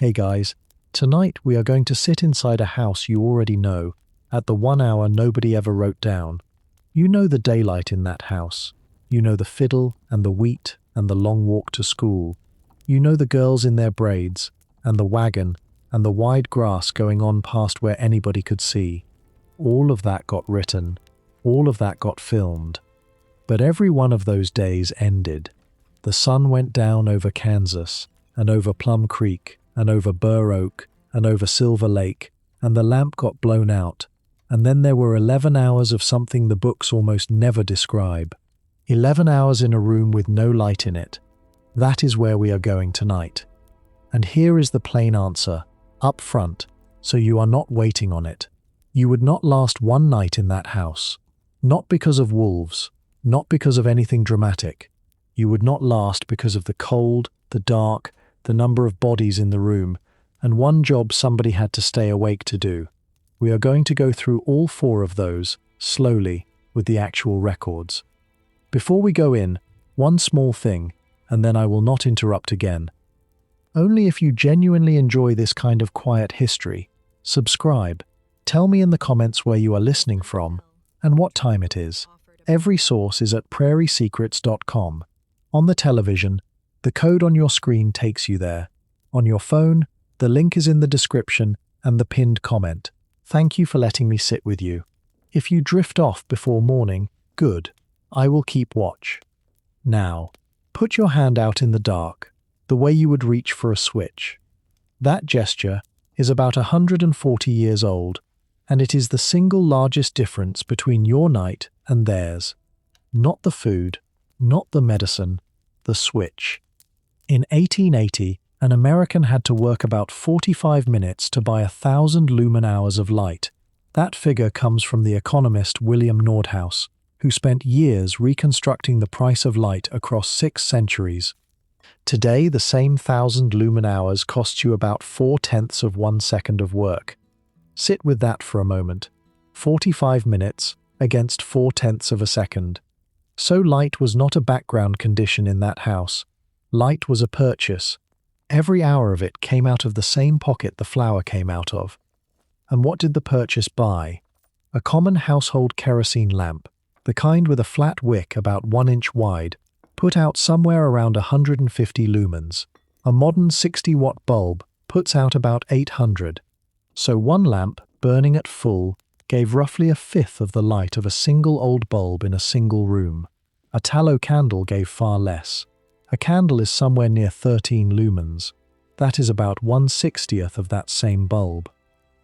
Hey guys, tonight we are going to sit inside a house you already know, at the 1 hour nobody ever wrote down. You know the daylight in that house. You know the fiddle and the wheat and the long walk to school. You know the girls in their braids, and the wagon, and the wide grass going on past where anybody could see. All of that got written. All of that got filmed. But every one of those days ended. The sun went down over Kansas, and over Plum Creek, and over Burr Oak, and over Silver Lake, and the lamp got blown out, and then there were 11 hours of something the books almost never describe. 11 hours in a room with no light in it. That is where we are going tonight. And here is the plain answer, up front, so you are not waiting on it. You would not last one night in that house. Not because of wolves, not because of anything dramatic. You would not last because of the cold, the dark, the number of bodies in the room, and one job somebody had to stay awake to do. We are going to go through all 4 of those, slowly, with the actual records. Before we go in, one small thing, and then I will not interrupt again. Only if you genuinely enjoy this kind of quiet history, subscribe. Tell me in the comments where you are listening from, and what time it is. Every source is at prairiesecrets.com. On the television, the code on your screen takes you there. On your phone, the link is in the description and the pinned comment. Thank you for letting me sit with you. If you drift off before morning, good. I will keep watch. Now, put your hand out in the dark, the way you would reach for a switch. That gesture is about 140 years old, and it is the single largest difference between your night and theirs. Not the food, not the medicine, the switch. In 1880, an American had to work about 45 minutes to buy 1,000 lumen hours of light. That figure comes from the economist William Nordhaus, who spent years reconstructing the price of light across 6 centuries. Today, the same 1,000 lumen hours costs you about 4/10 of 1 second of work. Sit with that for a moment. 45 minutes against 4/10 of a second. So light was not a background condition in that house. Light was a purchase. Every hour of it came out of the same pocket the flour came out of. And what did the purchase buy? A common household kerosene lamp, the kind with a flat wick about 1 inch wide, put out somewhere around 150 lumens. A modern 60-watt bulb puts out about 800. So one lamp, burning at full, gave roughly 1/5 of the light of a single old bulb in a single room. A tallow candle gave far less. A candle is somewhere near 13 lumens. That is about 1/60th of that same bulb.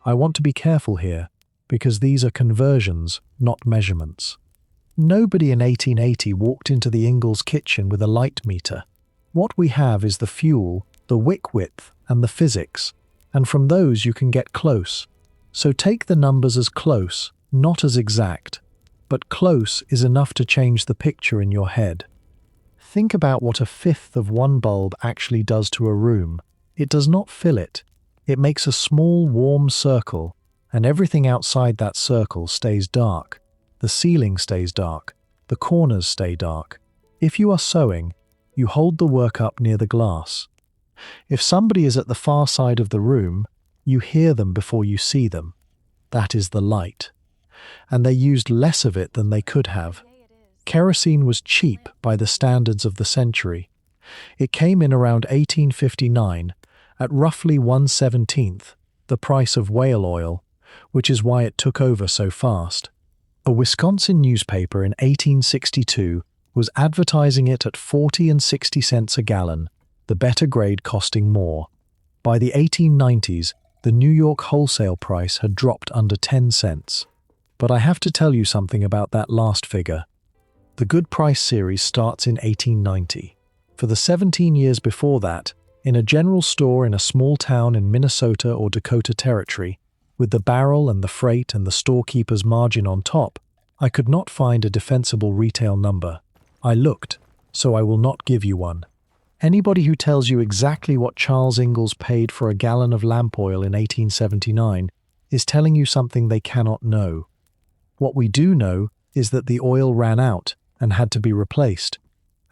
I want to be careful here, because these are conversions, not measurements. Nobody in 1880 walked into the Ingalls kitchen with a light meter. What we have is the fuel, the wick width, and the physics, and from those you can get close. So take the numbers as close, not as exact, but close is enough to change the picture in your head. Think about what 1/5 of one bulb actually does to a room. It does not fill it. It makes a small, warm circle, and everything outside that circle stays dark. The ceiling stays dark. The corners stay dark. If you are sewing, you hold the work up near the glass. If somebody is at the far side of the room, you hear them before you see them. That is the light. And they used less of it than they could have. Kerosene was cheap by the standards of the century. It came in around 1859 at roughly 1/17th the price of whale oil, which is why it took over so fast. A Wisconsin newspaper in 1862 was advertising it at 40 and 60 cents a gallon, the better grade costing more. By the 1890s, the New York wholesale price had dropped under 10 cents. But I have to tell you something about that last figure. The Good Price series starts in 1890. For the 17 years before that, in a general store in a small town in Minnesota or Dakota Territory, with the barrel and the freight and the storekeeper's margin on top, I could not find a defensible retail number. I looked, so I will not give you one. Anybody who tells you exactly what Charles Ingalls paid for a gallon of lamp oil in 1879 is telling you something they cannot know. What we do know is that the oil ran out and had to be replaced,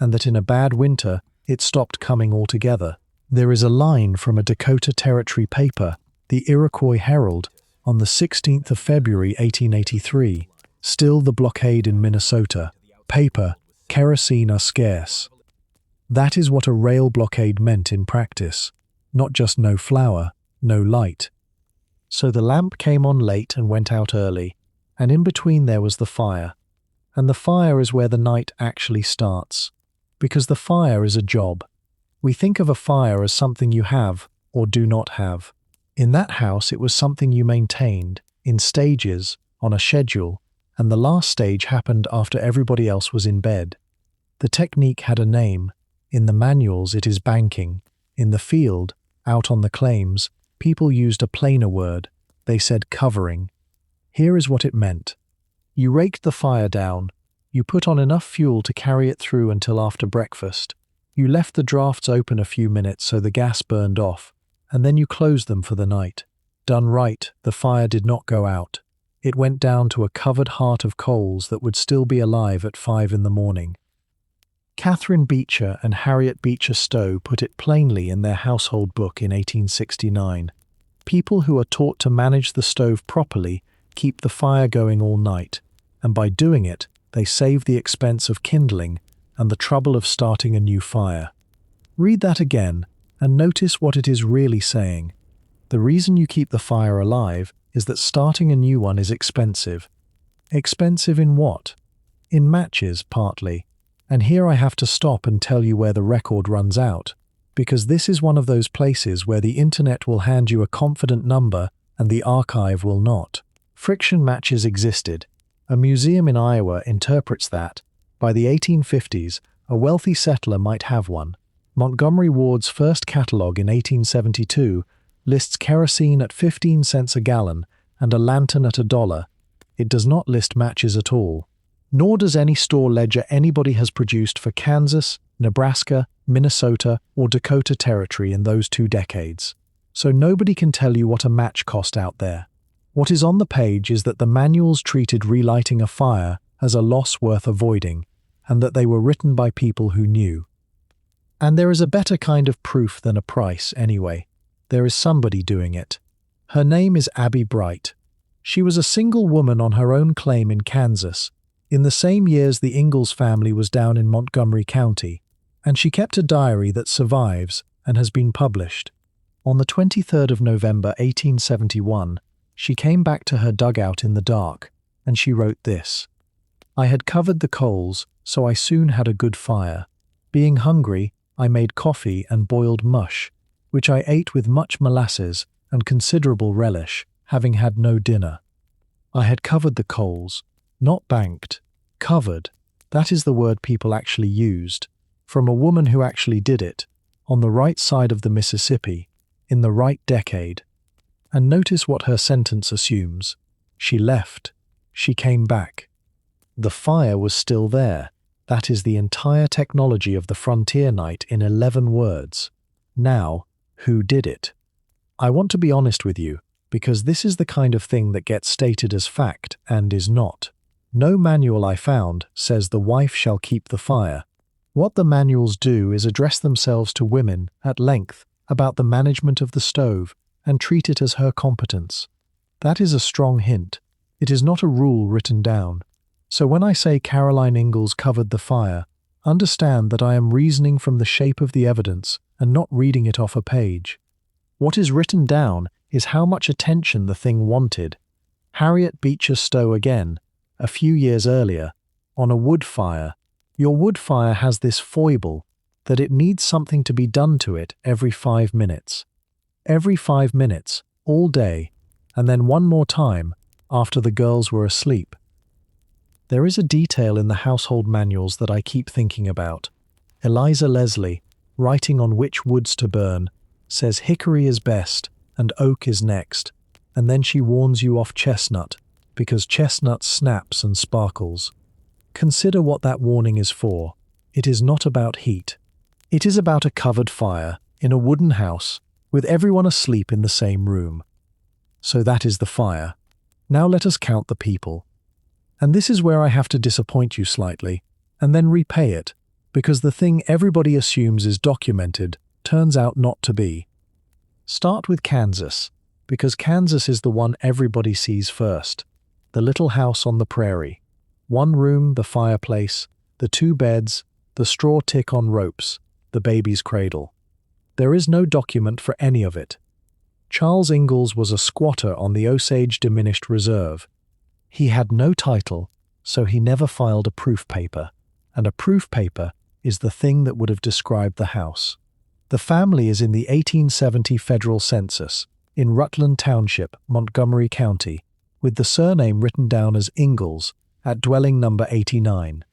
and that in a bad winter it stopped coming altogether. There is a line from a Dakota Territory paper, the Iroquois Herald, on the 16th of February 1883. Still the blockade in Minnesota. Paper, kerosene are scarce. That is what a rail blockade meant in practice. Not just no flour, no light. So the lamp came on late and went out early, and in between there was the fire. And the fire is where the night actually starts. Because the fire is a job. We think of a fire as something you have or do not have. In that house it was something you maintained, in stages, on a schedule, and the last stage happened after everybody else was in bed. The technique had a name. In the manuals it is banking. In the field, out on the claims, people used a plainer word. They said covering. Here is what it meant. You raked the fire down. You put on enough fuel to carry it through until after breakfast. You left the drafts open a few minutes so the gas burned off, and then you closed them for the night. Done right, the fire did not go out. It went down to a covered heart of coals that would still be alive at 5 in the morning. Catherine Beecher and Harriet Beecher Stowe put it plainly in their household book in 1869. People who are taught to manage the stove properly keep the fire going all night, and by doing it, they save the expense of kindling and the trouble of starting a new fire. Read that again, and notice what it is really saying. The reason you keep the fire alive is that starting a new one is expensive. Expensive in what? In matches, partly. And here I have to stop and tell you where the record runs out, because this is one of those places where the internet will hand you a confident number and the archive will not. Friction matches existed. A museum in Iowa interprets that, by the 1850s, a wealthy settler might have one. Montgomery Ward's first catalogue in 1872 lists kerosene at 15 cents a gallon and a lantern at $1. It does not list matches at all. Nor does any store ledger anybody has produced for Kansas, Nebraska, Minnesota, or Dakota Territory in those 2 decades. So nobody can tell you what a match cost out there. What is on the page is that the manuals treated relighting a fire as a loss worth avoiding, and that they were written by people who knew. And there is a better kind of proof than a price, anyway. There is somebody doing it. Her name is Abbie Bright. She was a single woman on her own claim in Kansas, in the same years the Ingalls family was down in Montgomery County, and she kept a diary that survives and has been published. On the 23rd of November 1871, she came back to her dugout in the dark, and she wrote this. I had covered the coals, so I soon had a good fire. Being hungry, I made coffee and boiled mush, which I ate with much molasses and considerable relish, having had no dinner. I had covered the coals, not banked, covered. That is the word people actually used, from a woman who actually did it, on the right side of the Mississippi, in the right decade. And notice what her sentence assumes. She left. She came back. The fire was still there. That is the entire technology of the frontier night in 11 words. Now, who did it? I want to be honest with you, because this is the kind of thing that gets stated as fact and is not. No manual I found says the wife shall keep the fire. What the manuals do is address themselves to women at length about the management of the stove and treat it as her competence. That is a strong hint. It is not a rule written down. So when I say Caroline Ingalls covered the fire, understand that I am reasoning from the shape of the evidence and not reading it off a page. What is written down is how much attention the thing wanted. Harriet Beecher Stowe again, a few years earlier, on a wood fire. Your wood fire has this foible, that it needs something to be done to it every 5 minutes. Every 5 minutes, all day, and then one more time, after the girls were asleep. There is a detail in the household manuals that I keep thinking about. Eliza Leslie, writing on which woods to burn, says hickory is best and oak is next, and then she warns you off chestnut, because chestnut snaps and sparkles. Consider what that warning is for. It is not about heat. It is about a covered fire in a wooden house with everyone asleep in the same room. So that is the fire. Now let us count the people. And this is where I have to disappoint you slightly, and then repay it, because the thing everybody assumes is documented turns out not to be. Start with Kansas, because Kansas is the one everybody sees first. The little house on the prairie. One room, the fireplace, the 2 beds, the straw tick on ropes, the baby's cradle. There is no document for any of it. Charles Ingalls was a squatter on the Osage Diminished Reserve. He had no title, so he never filed a proof paper, and a proof paper is the thing that would have described the house. The family is in the 1870 federal census, in Rutland Township, Montgomery County, with the surname written down as Ingalls, at dwelling number 89.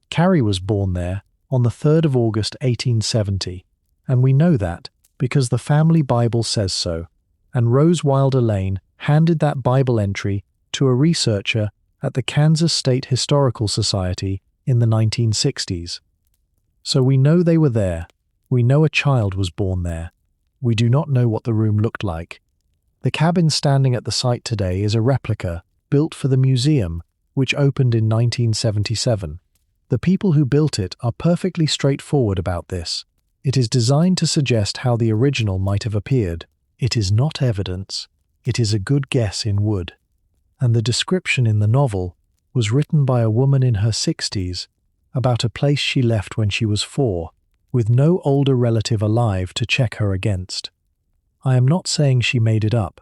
Carrie was born there on the 3rd of August 1870, and we know that because the family Bible says so, and Rose Wilder Lane handed that Bible entry to a researcher at the Kansas State Historical Society in the 1960s. So we know they were there. We know a child was born there. We do not know what the room looked like. The cabin standing at the site today is a replica built for the museum, which opened in 1977. The people who built it are perfectly straightforward about this. It is designed to suggest how the original might have appeared. It is not evidence. It is a good guess in wood. And the description in the novel was written by a woman in her 60s about a place she left when she was 4, with no older relative alive to check her against. I am not saying she made it up.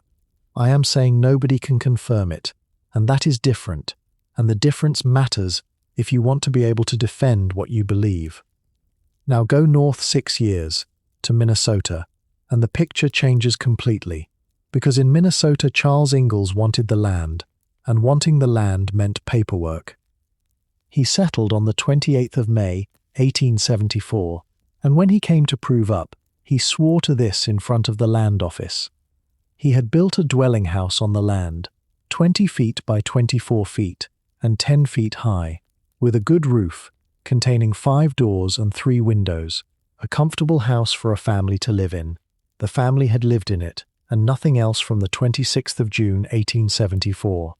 I am saying nobody can confirm it, and that is different, and the difference matters if you want to be able to defend what you believe. Now go north 6 years, to Minnesota, and the picture changes completely, because in Minnesota Charles Ingalls wanted the land, and wanting the land meant paperwork. He settled on the 28th of May, 1874, and when he came to prove up, he swore to this in front of the land office. He had built a dwelling house on the land, 20 feet by 24 feet, and 10 feet high, with a good roof, containing 5 doors and 3 windows, a comfortable house for a family to live in. The family had lived in it, and nothing else from the 26th of June, 1874.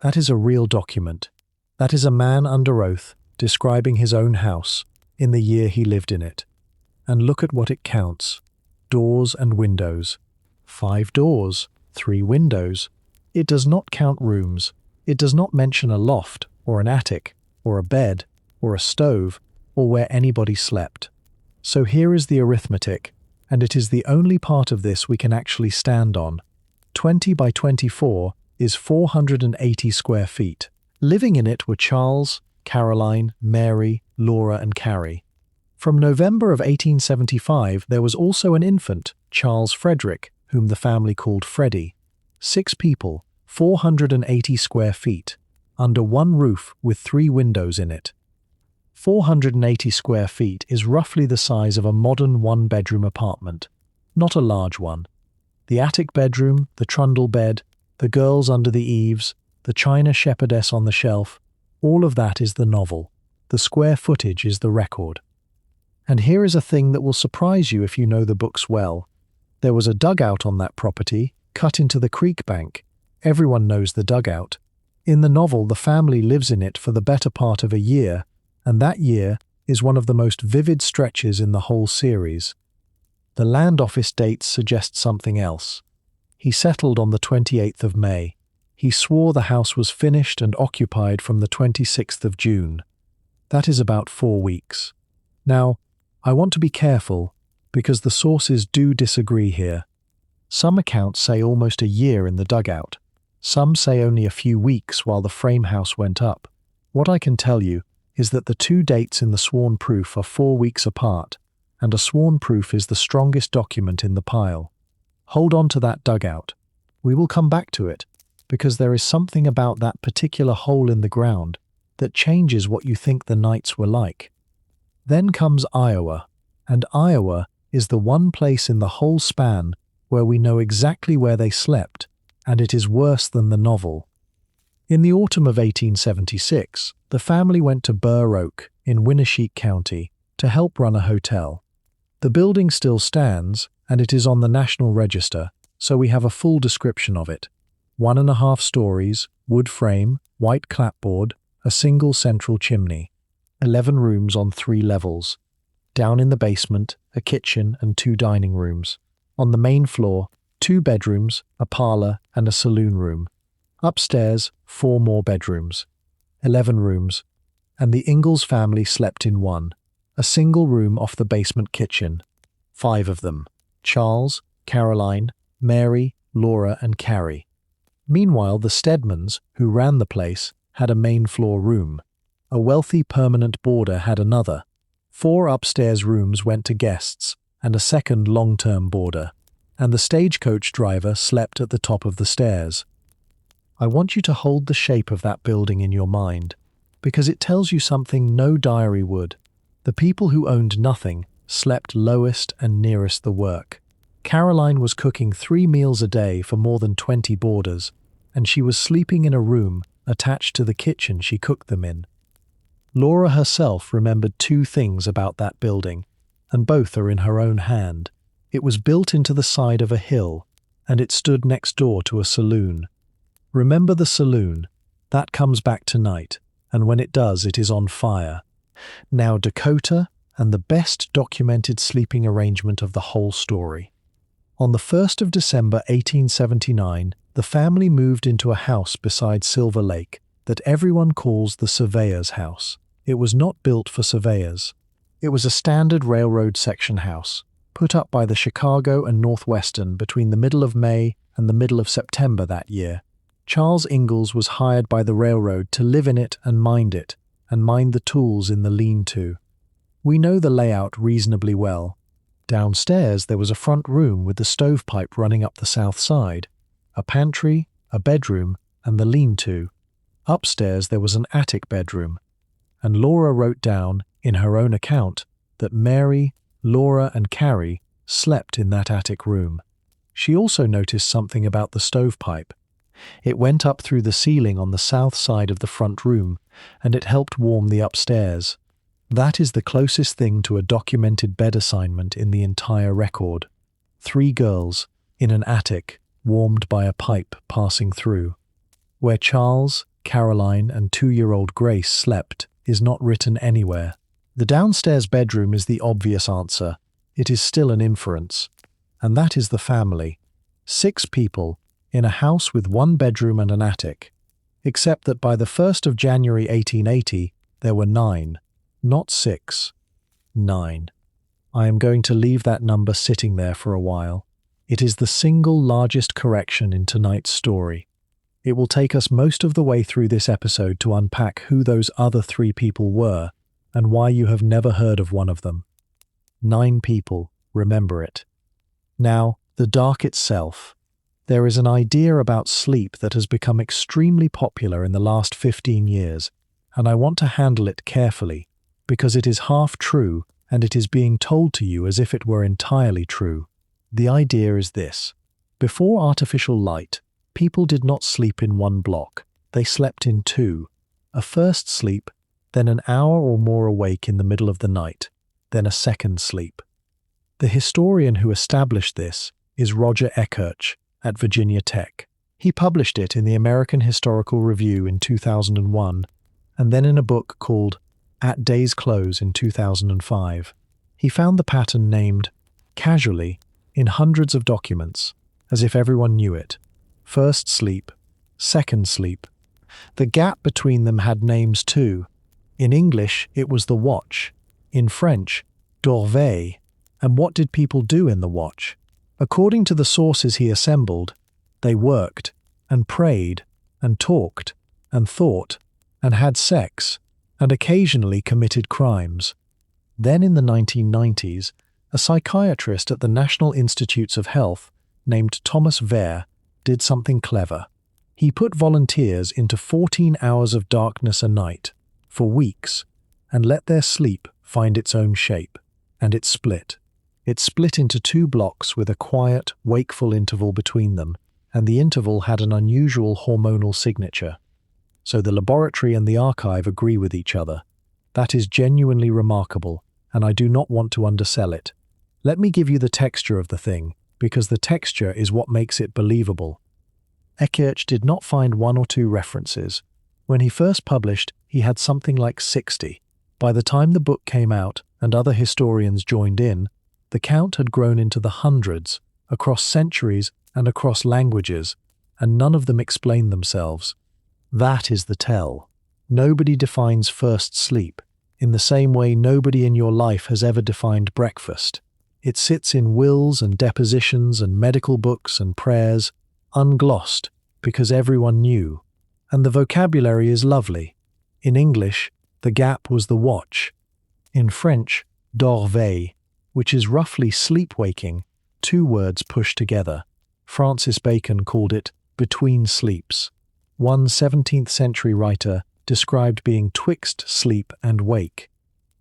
That is a real document. That is a man under oath describing his own house in the year he lived in it. And look at what it counts. Doors and windows. 5 doors, 3 windows. It does not count rooms. It does not mention a loft, or an attic, or a bed, or a stove, or where anybody slept. So here is the arithmetic, and it is the only part of this we can actually stand on. 20 by 24 is 480 square feet. Living in it were Charles, Caroline, Mary, Laura, and Carrie. From November of 1875, there was also an infant, Charles Frederick, whom the family called Freddie. 6 people, 480 square feet, under one roof with 3 windows in it. 480 square feet is roughly the size of a modern 1-bedroom apartment, not a large one. The attic bedroom, the trundle bed, the girls under the eaves, the china shepherdess on the shelf, all of that is the novel. The square footage is the record. And here is a thing that will surprise you if you know the books well. There was a dugout on that property, cut into the creek bank. Everyone knows the dugout. In the novel, the family lives in it for the better part of a year, and that year is one of the most vivid stretches in the whole series. The land office dates suggest something else. He settled on the 28th of May. He swore the house was finished and occupied from the 26th of June. That is about 4 weeks. Now, I want to be careful, because the sources do disagree here. Some accounts say almost a year in the dugout. Some say only a few weeks while the frame house went up. What I can tell you is that the 2 dates in the sworn proof are 4 weeks apart, and a sworn proof is the strongest document in the pile. Hold on to that dugout. We will come back to it, because there is something about that particular hole in the ground that changes what you think the nights were like. Then comes Iowa, and Iowa is the one place in the whole span where we know exactly where they slept, and it is worse than the novel. In the autumn of 1876, the family went to Burr Oak in Winneshiek County to help run a hotel. The building still stands, and it is on the National Register, so we have a full description of it. 1.5 stories, wood frame, white clapboard, a single central chimney. 11 rooms on 3 levels. Down in the basement, a kitchen and 2 dining rooms. On the main floor, 2 bedrooms, a parlor, and a saloon room. Upstairs, 4 more bedrooms. 11 rooms. And the Ingalls family slept in one, a single room off the basement kitchen. 5 of them: Charles, Caroline, Mary, Laura, and Carrie. Meanwhile, the Stedmans, who ran the place, had a main floor room. A wealthy permanent boarder had another. 4 upstairs rooms went to guests, and a second long-term boarder. And the stagecoach driver slept at the top of the stairs. I want you to hold the shape of that building in your mind, because it tells you something no diary would. The people who owned nothing slept lowest and nearest the work. Caroline was cooking 3 meals a day for more than 20 boarders, and she was sleeping in a room attached to the kitchen she cooked them in. Laura herself remembered 2 things about that building, and both are in her own hand. It was built into the side of a hill, and it stood next door to a saloon. Remember the saloon? That comes back tonight, and when it does, it is on fire. Now Dakota, and the best documented sleeping arrangement of the whole story. On the 1st of December 1879, the family moved into a house beside Silver Lake that everyone calls the surveyor's house. It was not built for surveyors. It was a standard railroad section house, put up by the Chicago and Northwestern between the middle of May and the middle of September that year. Charles Ingalls was hired by the railroad to live in it and mind the tools in the lean-to. We know the layout reasonably well. Downstairs there was a front room with the stovepipe running up the south side, a pantry, a bedroom, and the lean-to. Upstairs there was an attic bedroom, and Laura wrote down, in her own account, that Mary, Laura, and Carrie slept in that attic room. She also noticed something about the stovepipe. It went up through the ceiling on the south side of the front room, and it helped warm the upstairs. That is the closest thing to a documented bed assignment in the entire record. 3 girls, in an attic, warmed by a pipe passing through. Where Charles, Caroline, and 2-year-old Grace slept is not written anywhere. The downstairs bedroom is the obvious answer. It is still an inference. And that is the family. 6 people, in a house with 1 bedroom and an attic. Except that by the 1st of January 1880, there were 9. Not 6. 9. I am going to leave that number sitting there for a while. It is the single largest correction in tonight's story. It will take us most of the way through this episode to unpack who those other 3 people were and why you have never heard of one of them. 9 people, remember it. Now, the dark itself. There is an idea about sleep that has become extremely popular in the last 15 years, and I want to handle it carefully, because it is half true and it is being told to you as if it were entirely true. The idea is this. Before artificial light, people did not sleep in 1 block. They slept in 2. A first sleep, then an hour or more awake in the middle of the night, then a second sleep. The historian who established this is Roger Eckerch at Virginia Tech. He published it in the American Historical Review in 2001, and then in a book called At Day's Close in 2005. He found the pattern named, casually, in hundreds of documents, as if everyone knew it. First sleep, second sleep. The gap between them had names too. In English, it was the watch. In French, dorveil. And what did people do in the watch? According to the sources he assembled, they worked, and prayed, and talked, and thought, and had sex, and occasionally committed crimes. Then in the 1990s, a psychiatrist at the National Institutes of Health named Thomas Vare did something clever. He put volunteers into 14 hours of darkness a night, for weeks, and let their sleep find its own shape, and it split. It split into 2 blocks with a quiet, wakeful interval between them, and the interval had an unusual hormonal signature. So the laboratory and the archive agree with each other. That is genuinely remarkable, and I do not want to undersell it. Let me give you the texture of the thing, because the texture is what makes it believable. Eckerch did not find 1 or 2 references. When he first published, he had something like 60. By the time the book came out, and other historians joined in, the count had grown into the hundreds, across centuries and across languages, and none of them explained themselves. That is the tell. Nobody defines first sleep, in the same way nobody in your life has ever defined breakfast. It sits in wills and depositions and medical books and prayers, unglossed, because everyone knew. And the vocabulary is lovely. In English, the gap was the watch. In French, dorveille, which is roughly sleep-waking, two words pushed together. Francis Bacon called it between sleeps. One 17th century writer described being twixt sleep and wake.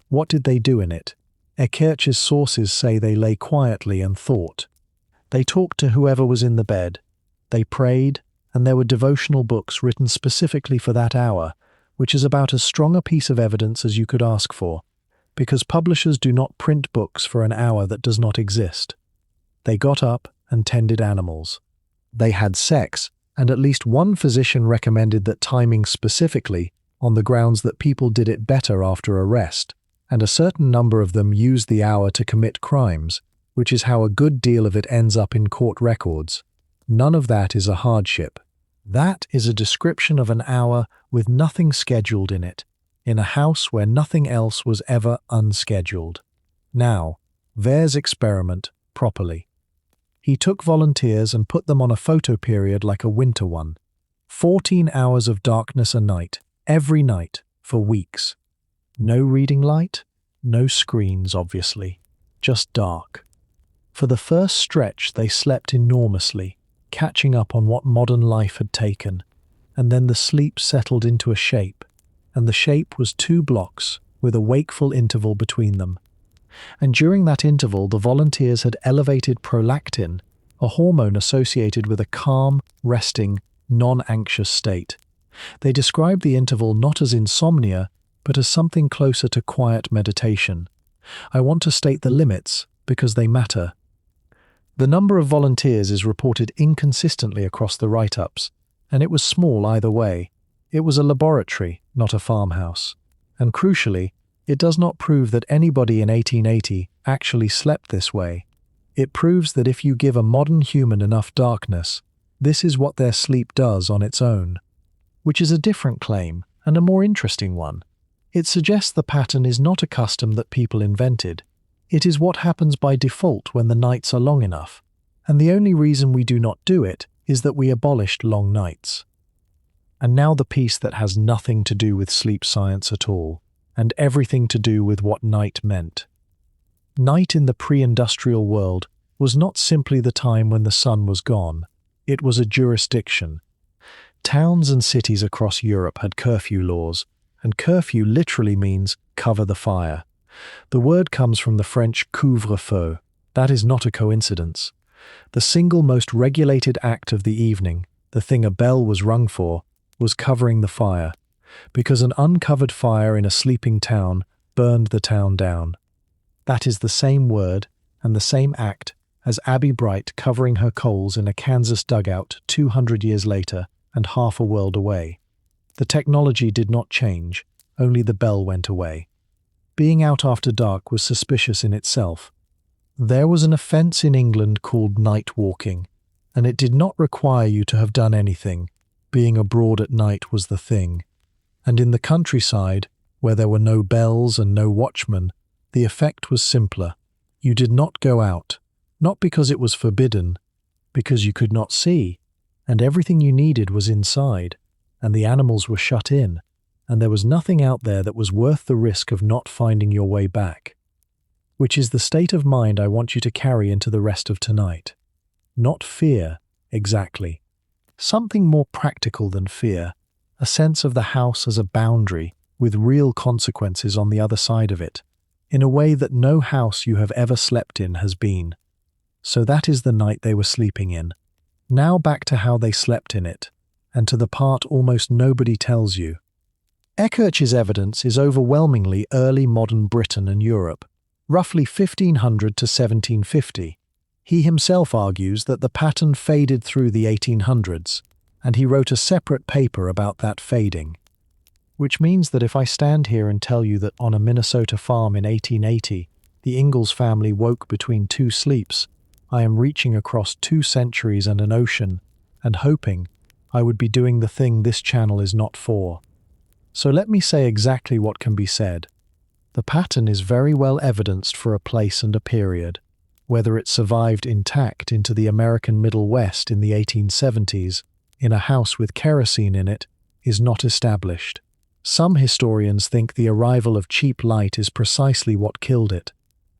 What did they do in it? Eckertsch's sources say they lay quietly and thought. They talked to whoever was in the bed. They prayed, and there were devotional books written specifically for that hour, which is about as strong a piece of evidence as you could ask for, because publishers do not print books for an hour that does not exist. They got up and tended animals. They had sex, and at least one physician recommended that timing specifically, on the grounds that people did it better after a rest, and a certain number of them used the hour to commit crimes, which is how a good deal of it ends up in court records. None of that is a hardship. That is a description of an hour with nothing scheduled in it, in a house where nothing else was ever unscheduled. Now, Wehr's experiment properly. He took volunteers and put them on a photo period like a winter one. 14 hours of darkness a night, every night, for weeks. No reading light, no screens, obviously, just dark. For the first stretch, they slept enormously, catching up on what modern life had taken, and then the sleep settled into a shape, and the shape was 2 blocks with a wakeful interval between them. And during that interval, the volunteers had elevated prolactin, a hormone associated with a calm, resting, non-anxious state. They described the interval not as insomnia, but as something closer to quiet meditation. I want to state the limits because they matter. The number of volunteers is reported inconsistently across the write-ups, and it was small either way. It was a laboratory, not a farmhouse. And crucially, it does not prove that anybody in 1880 actually slept this way. It proves that if you give a modern human enough darkness, this is what their sleep does on its own. Which is a different claim, and a more interesting one. It suggests the pattern is not a custom that people invented. It is what happens by default when the nights are long enough, and the only reason we do not do it is that we abolished long nights. And now the piece that has nothing to do with sleep science at all, and everything to do with what night meant. Night in the pre-industrial world was not simply the time when the sun was gone, it was a jurisdiction. Towns and cities across Europe had curfew laws, and curfew literally means cover the fire. The word comes from the French couvre-feu. That is not a coincidence. The single most regulated act of the evening, the thing a bell was rung for, was covering the fire, because an uncovered fire in a sleeping town burned the town down. That is the same word and the same act as Abbie Bright covering her coals in a Kansas dugout 200 years later and half a world away. The technology did not change, only the bell went away. Being out after dark was suspicious in itself. There was an offence in England called night walking, and it did not require you to have done anything. Being abroad at night was the thing. And in the countryside, where there were no bells and no watchmen, the effect was simpler. You did not go out, not because it was forbidden, because you could not see, and everything you needed was inside, and the animals were shut in, and there was nothing out there that was worth the risk of not finding your way back. Which is the state of mind I want you to carry into the rest of tonight. Not fear, exactly. Something more practical than fear, a sense of the house as a boundary with real consequences on the other side of it, in a way that no house you have ever slept in has been. So that is the night they were sleeping in. Now back to how they slept in it, and to the part almost nobody tells you. Eckertsch's evidence is overwhelmingly early modern Britain and Europe, roughly 1500 to 1750. He himself argues that the pattern faded through the 1800s, and he wrote a separate paper about that fading. which means that if I stand here and tell you that on a Minnesota farm in 1880, the Ingalls family woke between two sleeps, I am reaching across 2 centuries and an ocean, and hoping I would be doing the thing this channel is not for. So let me say exactly what can be said. The pattern is very well evidenced for a place and a period. Whether it survived intact into the American Middle West in the 1870s, in a house with kerosene in it, is not established. Some historians think the arrival of cheap light is precisely what killed it.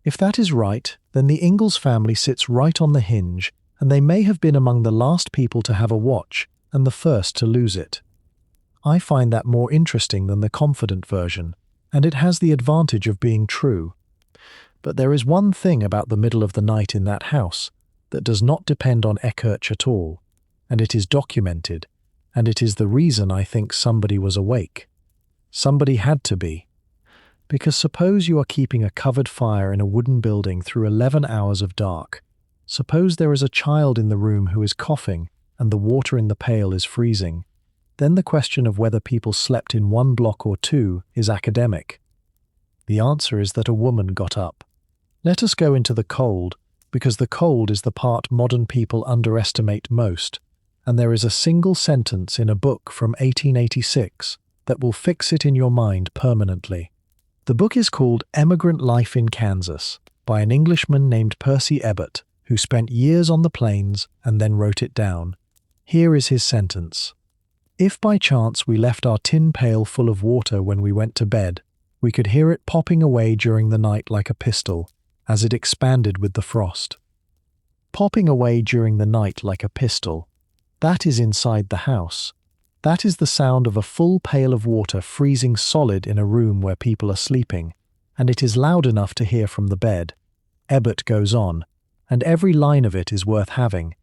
If that is right, then the Ingalls family sits right on the hinge, and they may have been among the last people to have a watch and the first to lose it. I find that more interesting than the confident version, and it has the advantage of being true. But there is one thing about the middle of the night in that house that does not depend on Echurch at all, and it is documented, and it is the reason I think somebody was awake. Somebody had to be. Because suppose you are keeping a covered fire in a wooden building through 11 hours of dark. Suppose there is a child in the room who is coughing and the water in the pail is freezing. Then the question of whether people slept in 1 block or 2 is academic. The answer is that a woman got up. Let us go into the cold, because the cold is the part modern people underestimate most, and there is a single sentence in a book from 1886 that will fix it in your mind permanently. The book is called Emigrant Life in Kansas by an Englishman named Percy Ebbott, who spent years on the plains and then wrote it down. Here is his sentence. If by chance we left our tin pail full of water when we went to bed, we could hear it popping away during the night like a pistol, as it expanded with the frost. Popping away during the night like a pistol. That is inside the house. That is the sound of a full pail of water freezing solid in a room where people are sleeping, and it is loud enough to hear from the bed. Ebbott goes on, and every line of it is worth having.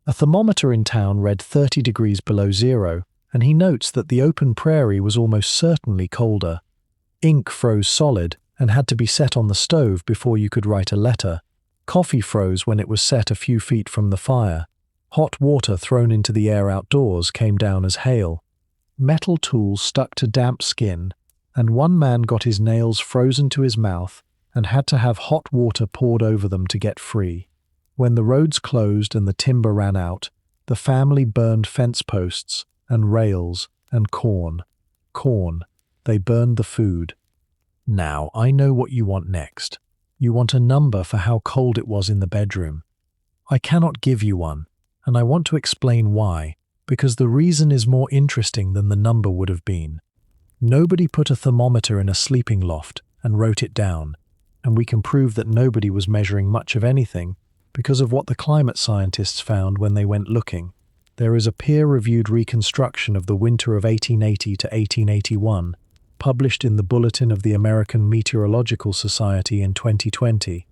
A thermometer in town read 30 degrees below zero, and he notes that the open prairie was almost certainly colder. Ink froze solid and had to be set on the stove before you could write a letter. Coffee froze when it was set a few feet from the fire. Hot water thrown into the air outdoors came down as hail. Metal tools stuck to damp skin, and one man got his nails frozen to his mouth and had to have hot water poured over them to get free. When the roads closed and the timber ran out, the family burned fence posts and rails and corn. Corn. They burned the food. Now, I know what you want next. You want a number for how cold it was in the bedroom. I cannot give you one. And I want to explain why, because the reason is more interesting than the number would have been. Nobody put a thermometer in a sleeping loft and wrote it down, and we can prove that nobody was measuring much of anything because of what the climate scientists found when they went looking. There is a peer-reviewed reconstruction of the winter of 1880 to 1881, published in the Bulletin of the American Meteorological Society in 2020,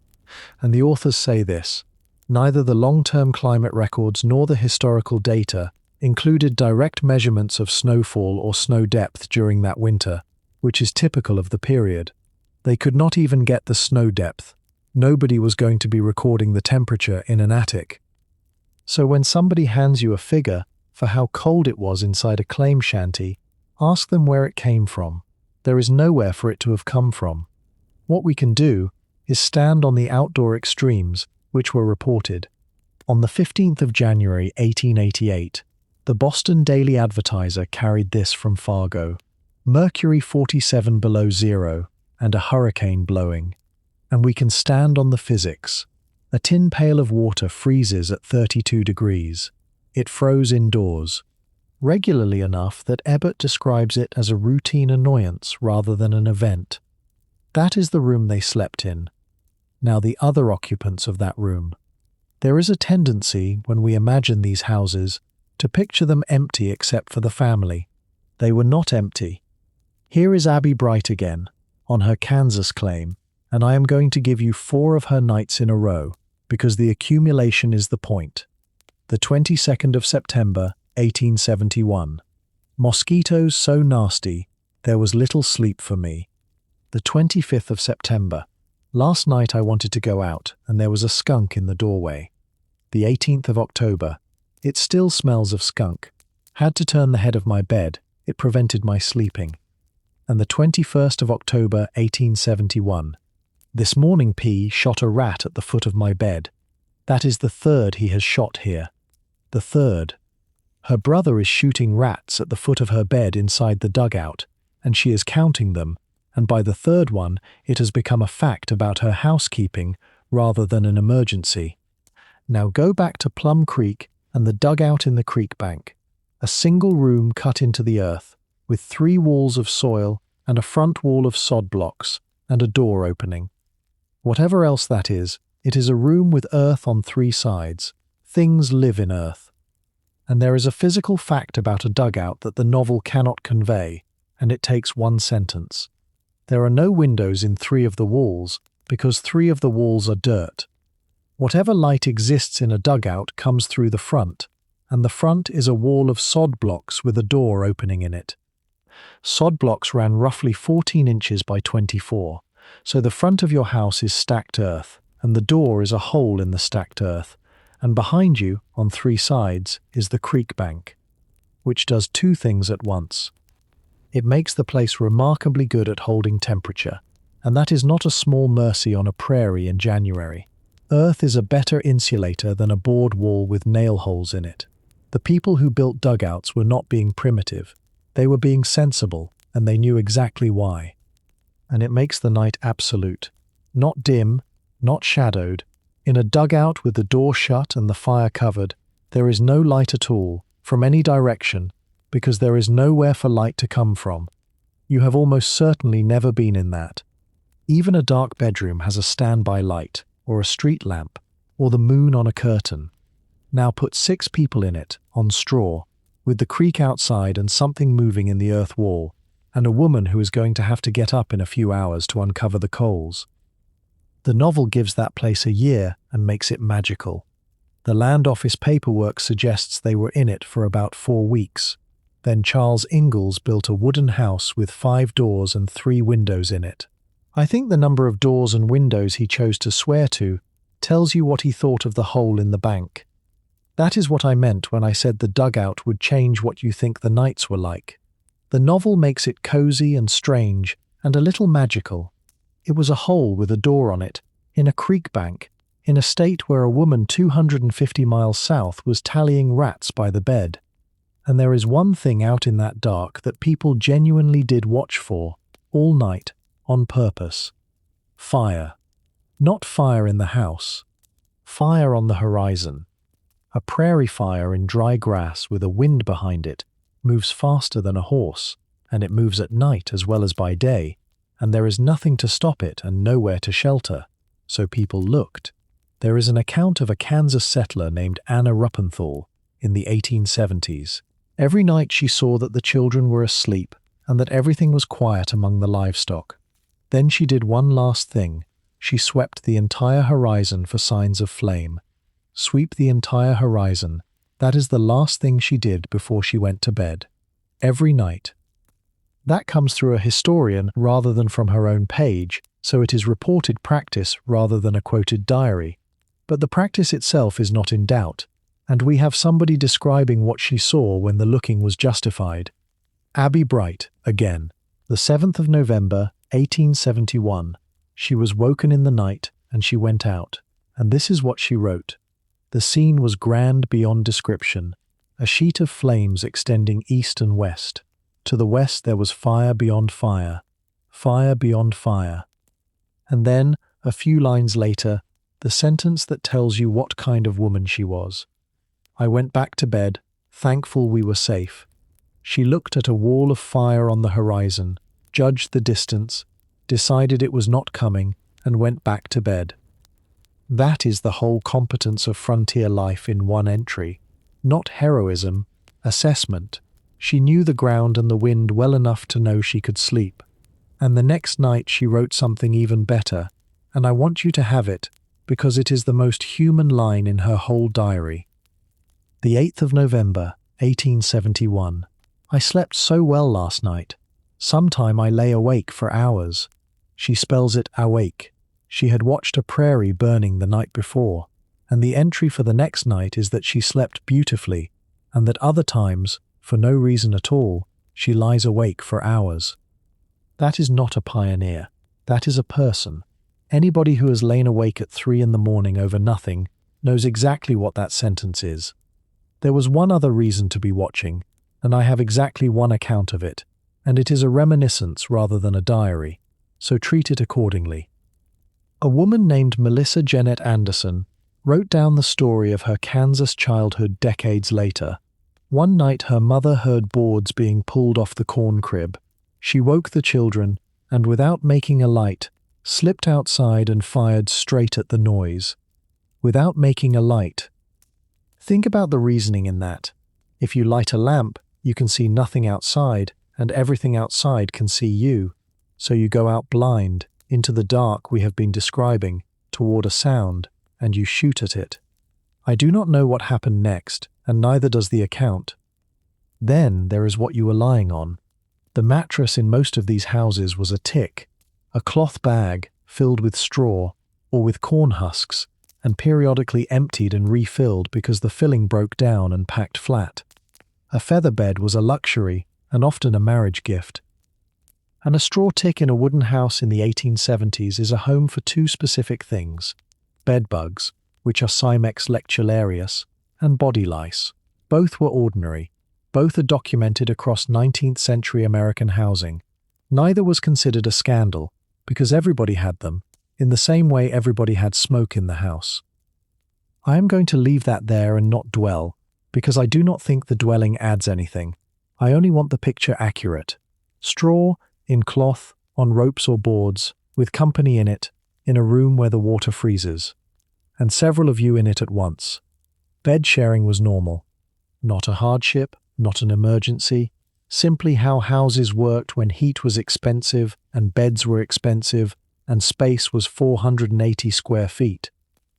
and the authors say this. Neither the long-term climate records nor the historical data included direct measurements of snowfall or snow depth during that winter, which is typical of the period. They could not even get the snow depth. Nobody was going to be recording the temperature in an attic. So when somebody hands you a figure for how cold it was inside a claim shanty, ask them where it came from. There is nowhere for it to have come from. What we can do is stand on the outdoor extremes which were reported. On the 15th of January 1888, the Boston Daily Advertiser carried this from Fargo. Mercury 47 below zero and a hurricane blowing. And we can stand on the physics. A tin pail of water freezes at 32 degrees. It froze indoors. Regularly enough that Ebbott describes it as a routine annoyance rather than an event. That is the room they slept in. Now the other occupants of that room. There is a tendency, when we imagine these houses, to picture them empty except for the family. They were not empty. Here is Abbie Bright again, on her Kansas claim, and I am going to give you 4 of her nights in a row, because the accumulation is the point. The 22nd of September, 1871. Mosquitoes so nasty, there was little sleep for me. The 25th of September. Last night I wanted to go out, and there was a skunk in the doorway. The 18th of October. It still smells of skunk. Had to turn the head of my bed, It prevented my sleeping. And the 21st of October, 1871. This morning P shot a rat at the foot of my bed. That is the third he has shot here. The third. Her brother is shooting rats at the foot of her bed inside the dugout, and she is counting them, and by the third one it has become a fact about her housekeeping rather than an emergency. Now go back to Plum Creek and the dugout in the creek bank. A single room cut into the earth, with 3 walls of soil and a front wall of sod blocks, and a door opening. Whatever else that is, it is a room with earth on 3 sides. Things live in earth. And there is a physical fact about a dugout that the novel cannot convey, and it takes 1 sentence. There are no windows in 3 of the walls, because 3 of the walls are dirt. Whatever light exists in a dugout comes through the front, and the front is a wall of sod blocks with a door opening in it. Sod blocks ran roughly 14 inches by 24, so the front of your house is stacked earth, and the door is a hole in the stacked earth, and behind you, on 3 sides, is the creek bank, which does 2 things at once. It makes the place remarkably good at holding temperature, and that is not a small mercy on a prairie in January. Earth is a better insulator than a board wall with nail holes in it. The people who built dugouts were not being primitive. They were being sensible, and they knew exactly why. And it makes the night absolute. Not dim, not shadowed. In a dugout with the door shut and the fire covered, there is no light at all, from any direction, because there is nowhere for light to come from. You have almost certainly never been in that. Even a dark bedroom has a standby light, or a street lamp, or the moon on a curtain. Now put 6 people in it, on straw, with the creek outside and something moving in the earth wall, and a woman who is going to have to get up in a few hours to uncover the coals. The novel gives that place a year and makes it magical. The land office paperwork suggests they were in it for about 4 weeks. Then Charles Ingalls built a wooden house with 5 doors and 3 windows in it. I think the number of doors and windows he chose to swear to tells you what he thought of the hole in the bank. That is what I meant when I said the dugout would change what you think the nights were like. The novel makes it cozy and strange and a little magical. It was a hole with a door on it, in a creek bank, in a state where a woman 250 miles south was tallying rats by the bed. And there is one thing out in that dark that people genuinely did watch for, all night, on purpose. Fire. Not fire in the house. Fire on the horizon. A prairie fire in dry grass with a wind behind it moves faster than a horse, and it moves at night as well as by day, and there is nothing to stop it and nowhere to shelter. So people looked. There is an account of a Kansas settler named Anna Ruppenthal in the 1870s. Every night she saw that the children were asleep and that everything was quiet among the livestock. Then she did one last thing. She swept the entire horizon for signs of flame. Sweep the entire horizon. That is the last thing she did before she went to bed. Every night. That comes through a historian rather than from her own page, so it is reported practice rather than a quoted diary. But the practice itself is not in doubt, and we have somebody describing what she saw when the looking was justified. Abbie Bright, again, the 7th of November, 1871. She was woken in the night, and she went out, and this is what she wrote. The scene was grand beyond description, a sheet of flames extending east and west. To the west there was fire beyond fire, fire beyond fire. And then, a few lines later, the sentence that tells you what kind of woman she was. I went back to bed, thankful we were safe. She looked at a wall of fire on the horizon, judged the distance, decided it was not coming, and went back to bed. That is the whole competence of frontier life in one entry. Not heroism, assessment. She knew the ground and the wind well enough to know she could sleep. And the next night she wrote something even better, and I want you to have it, because it is the most human line in her whole diary. The 8th of November, 1871. I slept so well last night. Sometime I lay awake for hours. She spells it awake. She had watched a prairie burning the night before, and the entry for the next night is that she slept beautifully, and that other times, for no reason at all, She lies awake for hours. That is not a pioneer. That is a person. Anybody who has lain awake at 3 in the morning over nothing knows exactly what that sentence is. There was one other reason to be watching, and I have exactly one account of it, and it is a reminiscence rather than a diary, so treat it accordingly. A woman named Melissa Jennett Anderson wrote down the story of her Kansas childhood decades later. One night her mother heard boards being pulled off the corn crib. She woke the children, and without making a light, slipped outside and fired straight at the noise. Without making a light. Think about the reasoning in that. If you light a lamp, you can see nothing outside, and everything outside can see you. So you go out blind, into the dark we have been describing, toward a sound, and you shoot at it. I do not know what happened next, and neither does the account. Then there is what you were lying on. The mattress in most of these houses was a tick, a cloth bag filled with straw or with corn husks, and periodically emptied and refilled because the filling broke down and packed flat. A feather bed was a luxury and often a marriage gift. And a straw tick in a wooden house in the 1870s is a home for two specific things: bedbugs, which are Simex lectularius, and body lice. Both were ordinary. Both are documented across 19th century American housing. Neither was considered a scandal, because everybody had them, in the same way everybody had smoke in the house. I am going to leave that there and not dwell, because I do not think the dwelling adds anything. I only want the picture accurate. Straw, in cloth, on ropes or boards, with company in it, in a room where the water freezes. And several of you in it at once. Bed sharing was normal. Not a hardship, not an emergency, simply how houses worked when heat was expensive and beds were expensive and space was 480 square feet.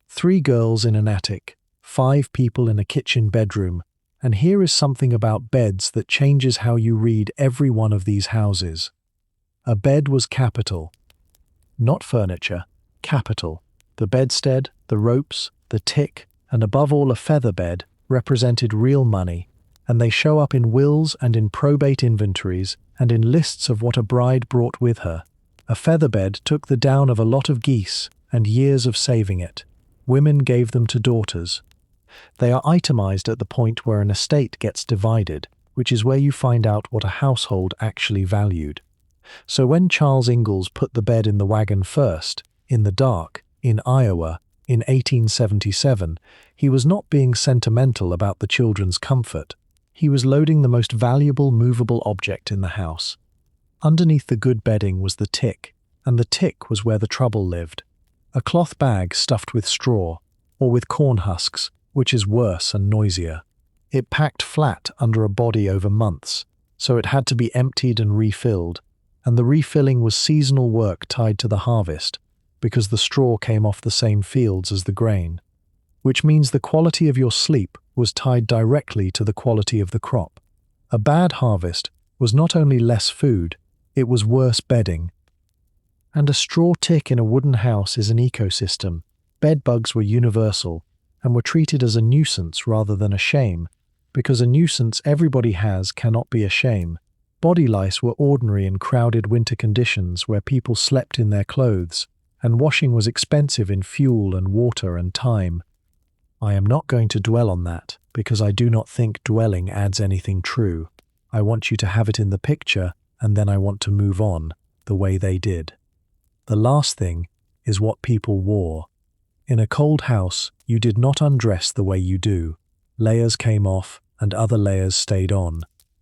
3 girls in an attic, 5 people in a kitchen bedroom, and here is something about beds that changes how you read every one of these houses. A bed was capital. Not furniture, capital. The bedstead, the ropes, the tick, and above all a feather bed represented real money, and they show up in wills and in probate inventories and in lists of what a bride brought with her. A featherbed took the down of a lot of geese and years of saving it. Women gave them to daughters. They are itemized at the point where an estate gets divided, which is where you find out what a household actually valued. So when Charles Ingalls put the bed in the wagon first, in the dark, in Iowa, in 1877, he was not being sentimental about the children's comfort. He was loading the most valuable movable object in the house. Underneath the good bedding was the tick, and the tick was where the trouble lived. A cloth bag stuffed with straw, or with corn husks, which is worse and noisier. It packed flat under a body over months, so it had to be emptied and refilled, and the refilling was seasonal work tied to the harvest, because the straw came off the same fields as the grain, which means the quality of your sleep was tied directly to the quality of the crop. A bad harvest was not only less food, it was worse bedding. And a straw tick in a wooden house is an ecosystem. Bedbugs were universal and were treated as a nuisance rather than a shame, because a nuisance everybody has cannot be a shame. Body lice were ordinary in crowded winter conditions where people slept in their clothes, and washing was expensive in fuel and water and time. I am not going to dwell on that, because I do not think dwelling adds anything true. I want you to have it in the picture, and then I want to move on, the way they did. The last thing is what people wore. In a cold house, you did not undress the way you do. Layers came off, and other layers stayed on.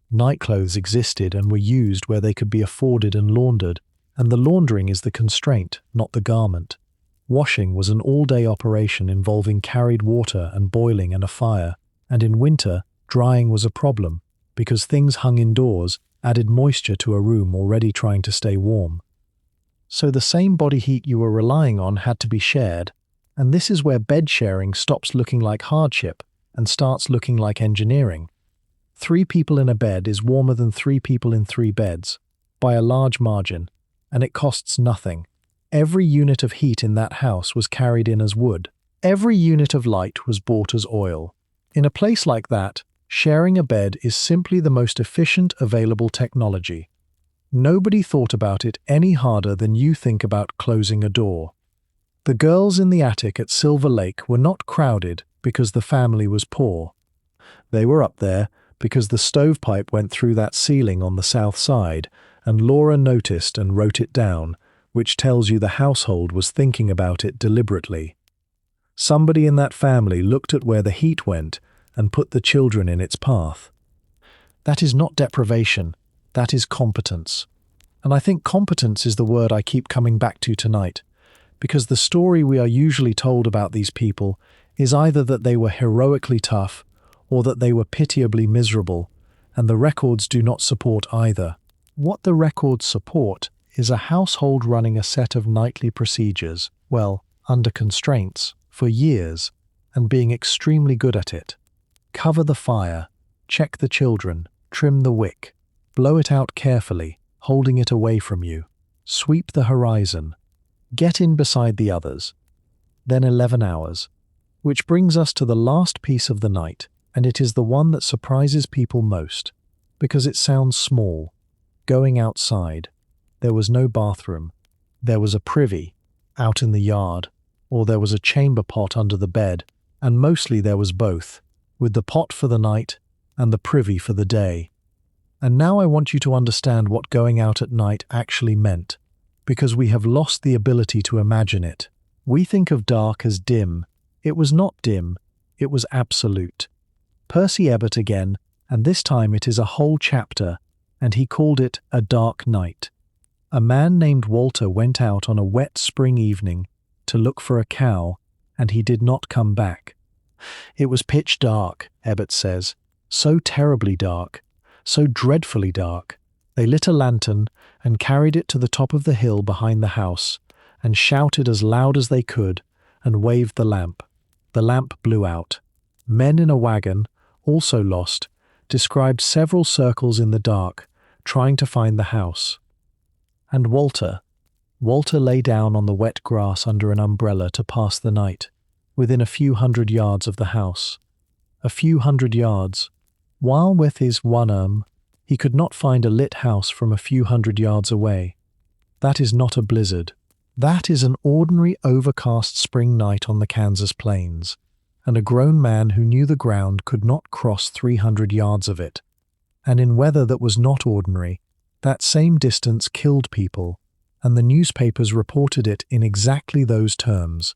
Nightclothes existed and were used where they could be afforded and laundered, and the laundering is the constraint, not the garment. Washing was an all-day operation involving carried water and boiling and a fire, and in winter, drying was a problem, because things hung indoors added moisture to a room already trying to stay warm. So the same body heat you were relying on had to be shared, and this is where bed sharing stops looking like hardship and starts looking like engineering. 3 people in a bed is warmer than 3 people in 3 beds, by a large margin, and it costs nothing. Every unit of heat in that house was carried in as wood. Every unit of light was bought as oil. In a place like that, Sharing a bed is simply the most efficient available technology. Nobody thought about it any harder than you think about closing a door. The girls in the attic at Silver Lake were not crowded because the family was poor. They were up there because the stovepipe went through that ceiling on the south side, and Laura noticed and wrote it down, which tells you the household was thinking about it deliberately. Somebody in that family looked at where the heat went and put the children in its path. That is not deprivation, that is competence. And I think competence is the word I keep coming back to tonight, because the story we are usually told about these people is either that they were heroically tough or that they were pitiably miserable, and the records do not support either. What the records support is a household running a set of nightly procedures, well, under constraints, for years, and being extremely good at it. Cover the fire, check the children, trim the wick, blow it out carefully, holding it away from you, sweep the horizon, get in beside the others. Then 11 hours, which brings us to the last piece of the night, and it is the one that surprises people most, because it sounds small. Going outside. There was no bathroom. There was a privy, out in the yard, or there was a chamber pot under the bed, and mostly there was both, with the pot for the night and the privy for the day. And now I want you to understand what going out at night actually meant, because we have lost the ability to imagine it. We think of dark as dim. It was not dim, it was absolute. Percy Ebbett again, and this time it is a whole chapter, and he called it A Dark Night. A man named Walter went out on a wet spring evening to look for a cow, and he did not come back. It was pitch dark, Ebbett says, so terribly dark, so dreadfully dark. They lit a lantern and carried it to the top of the hill behind the house, and shouted as loud as they could, and waved the lamp. The lamp blew out. Men in a wagon, also lost, described several circles in the dark, trying to find the house. And Walter lay down on the wet grass under an umbrella to pass the night, within a few hundred yards of the house. A few hundred yards. While with his one arm, he could not find a lit house from a few hundred yards away. That is not a blizzard. That is an ordinary overcast spring night on the Kansas plains, and a grown man who knew the ground could not cross 300 yards of it. And in weather that was not ordinary, that same distance killed people, and the newspapers reported it in exactly those terms.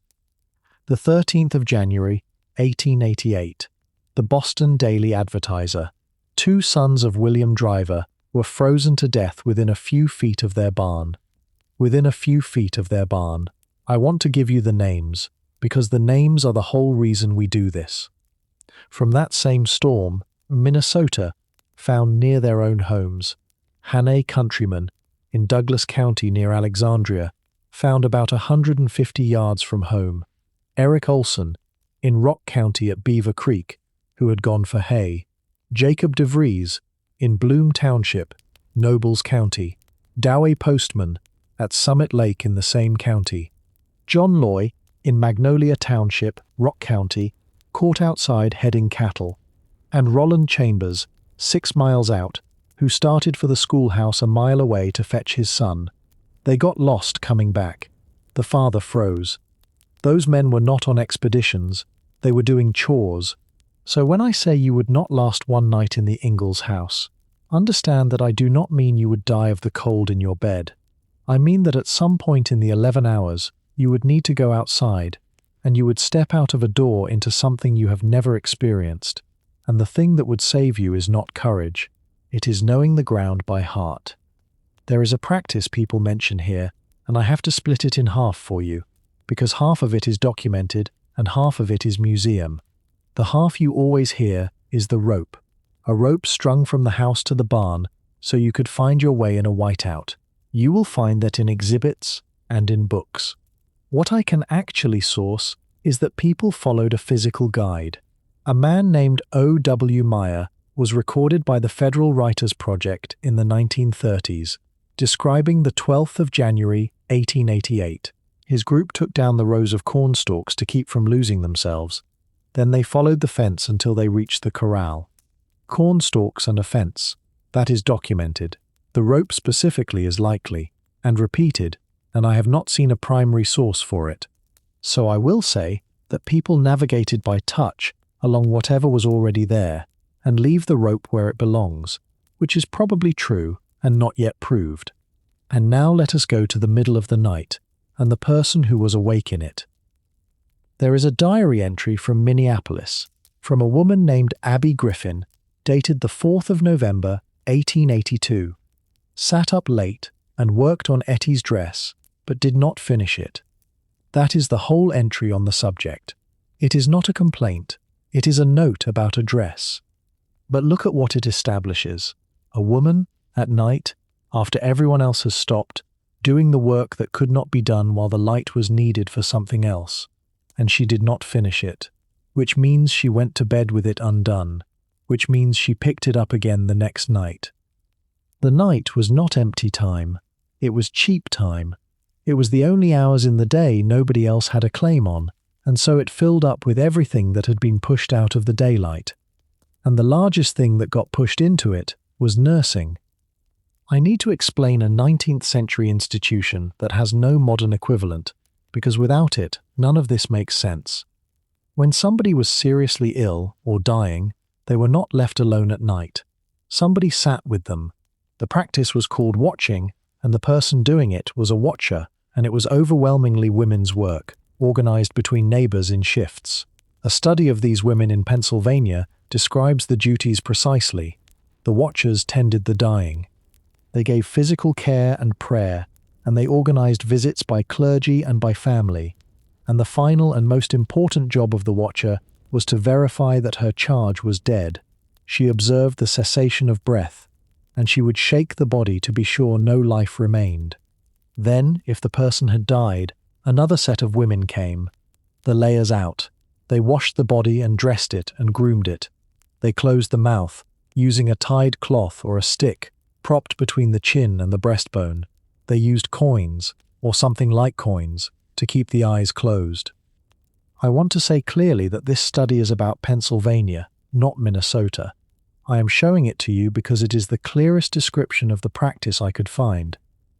The 13th of January, 1888, the Boston Daily Advertiser. 2 sons of William Driver were frozen to death within a few feet of their barn. Within a few feet of their barn. I want to give you the names, because the names are the whole reason we do this. From that same storm, Minnesota found near their own homes. Hannay countrymen in Douglas County near Alexandria found about 150 yards from home. Eric Olson in Rock County at Beaver Creek, who had gone for hay. Jacob DeVries in Bloom Township, Nobles County. Dowey Postman at Summit Lake in the same county. John Loy in Magnolia Township, Rock County, caught outside heading cattle. And Roland Chambers, 6 miles out, who started for the schoolhouse a mile away to fetch his son. They got lost coming back. The father froze. Those men were not on expeditions, they were doing chores. So when I say you would not last one night in the Ingalls house, understand that I do not mean you would die of the cold in your bed. I mean that at some point in the 11 hours, you would need to go outside, and you would step out of a door into something you have never experienced. And the thing that would save you is not courage. It is knowing the ground by heart. There is a practice people mention here, and I have to split it in half for you, because half of it is documented and half of it is museum. The half you always hear is the rope, a rope strung from the house to the barn so you could find your way in a whiteout. You will find that in exhibits and in books. What I can actually source is that people followed a physical guide. A man named O.W. Meyer was recorded by the Federal Writers Project in the 1930s, describing the 12th of January, 1888. His group took down the rows of cornstalks to keep from losing themselves. Then they followed the fence until they reached the corral. Corn stalks and a fence. That is documented. The rope specifically is likely, and repeated, and I have not seen a primary source for it. So I will say that people navigated by touch along whatever was already there, and leave the rope where it belongs, which is probably true and not yet proved. And now let us go to the middle of the night, and the person who was awake in it. There is a diary entry from Minneapolis, from a woman named Abbie Griffin, dated the 4th of November, 1882. Sat up late and worked on Etty's dress, but did not finish it. That is the whole entry on the subject. It is not a complaint, it is a note about a dress. But look at what it establishes. A woman, at night, after everyone else has stopped, doing the work that could not be done while the light was needed for something else, and she did not finish it, which means she went to bed with it undone, which means she picked it up again the next night. The night was not empty time, it was cheap time. It was the only hours in the day nobody else had a claim on, and so it filled up with everything that had been pushed out of the daylight. And the largest thing that got pushed into it was nursing. I need to explain a 19th century institution that has no modern equivalent, because without it, none of this makes sense. When somebody was seriously ill or dying, they were not left alone at night. Somebody sat with them. The practice was called watching, and the person doing it was a watcher, and it was overwhelmingly women's work, organized between neighbors in shifts. A study of these women in Pennsylvania describes the duties precisely. The watchers tended the dying. They gave physical care and prayer, and they organized visits by clergy and by family. And the final and most important job of the watcher was to verify that her charge was dead. She observed the cessation of breath, and she would shake the body to be sure no life remained. Then, if the person had died, another set of women came. The layers out. They washed the body and dressed it and groomed it. They closed the mouth, using a tied cloth or a stick, propped between the chin and the breastbone. They used coins, or something like coins, to keep the eyes closed. I want to say clearly that this study is about Pennsylvania, not Minnesota. I am showing it to you because it is the clearest description of the practice I could find,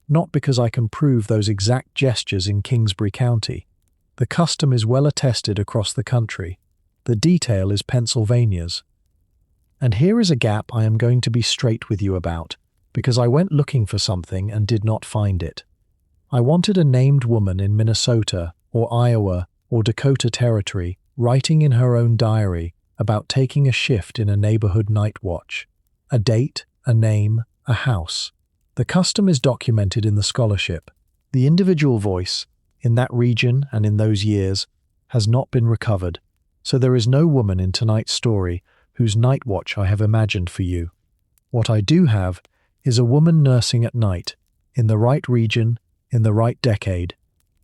not because I can prove those exact gestures in Kingsbury County. The custom is well attested across the country. The detail is Pennsylvania's. And here is a gap I am going to be straight with you about, because I went looking for something and did not find it. I wanted a named woman in Minnesota or Iowa or Dakota Territory writing in her own diary about taking a shift in a neighborhood night watch. A date, a name, a house. The custom is documented in the scholarship. The individual voice, in that region and in those years, has not been recovered, so there is no woman in tonight's story whose night watch I have imagined for you. What I do have is a woman nursing at night, in the right region, in the right decade,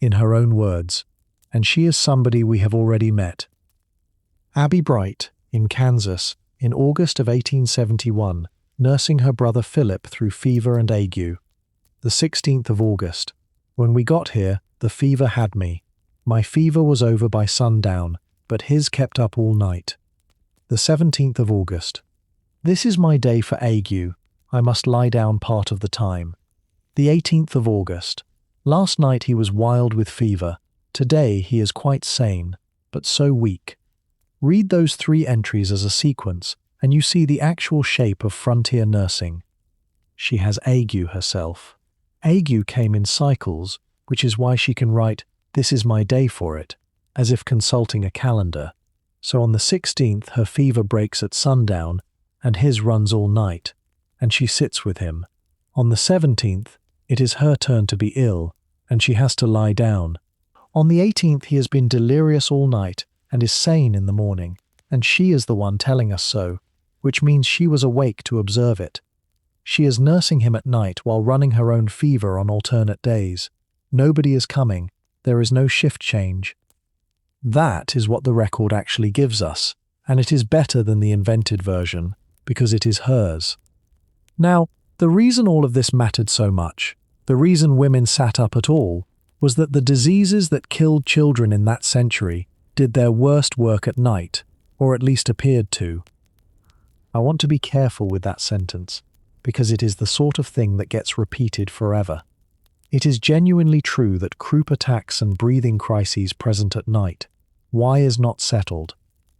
in her own words, and she is somebody we have already met. Abbie Bright, in Kansas, in August of 1871, nursing her brother Philip through fever and ague. The 16th of August. When we got here, the fever had me. My fever was over by sundown, but his kept up all night. The 17th of August. This is my day for ague. I must lie down part of the time. The 18th of August. Last night he was wild with fever. Today he is quite sane, but so weak. Read those 3 entries as a sequence, and you see the actual shape of frontier nursing. She has ague herself. Ague came in cycles, which is why she can write, "This is my day for it," as if consulting a calendar. So on the 16th her fever breaks at sundown, and his runs all night, and she sits with him. On the 17th, it is her turn to be ill, and she has to lie down. On the 18th he has been delirious all night, and is sane in the morning, and she is the one telling us so, which means she was awake to observe it. She is nursing him at night while running her own fever on alternate days. Nobody is coming. There is no shift change. That is what the record actually gives us, and it is better than the invented version, because it is hers. Now, the reason all of this mattered so much, the reason women sat up at all, was that the diseases that killed children in that century did their worst work at night, or at least appeared to. I want to be careful with that sentence, because it is the sort of thing that gets repeated forever. It is genuinely true that croup attacks and breathing crises present at night, why is not settled,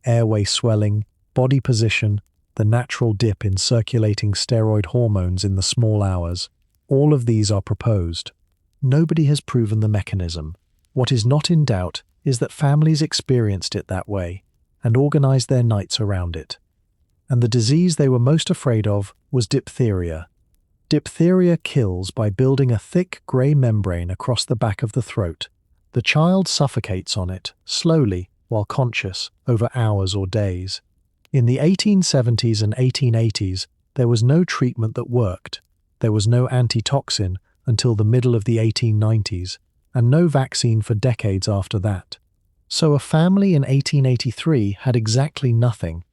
airway swelling, body position, the natural dip in circulating steroid hormones in the small hours, all of these are proposed. Nobody has proven the mechanism. What is not in doubt is that families experienced it that way and organized their nights around it. And the disease they were most afraid of was diphtheria. Diphtheria kills by building a thick grey membrane across the back of the throat. The child suffocates on it, slowly, while conscious, over hours or days. In the 1870s and 1880s, there was no treatment that worked. There was no antitoxin until the middle of the 1890s, and no vaccine for decades after that. So a family in 1883 had exactly nothing.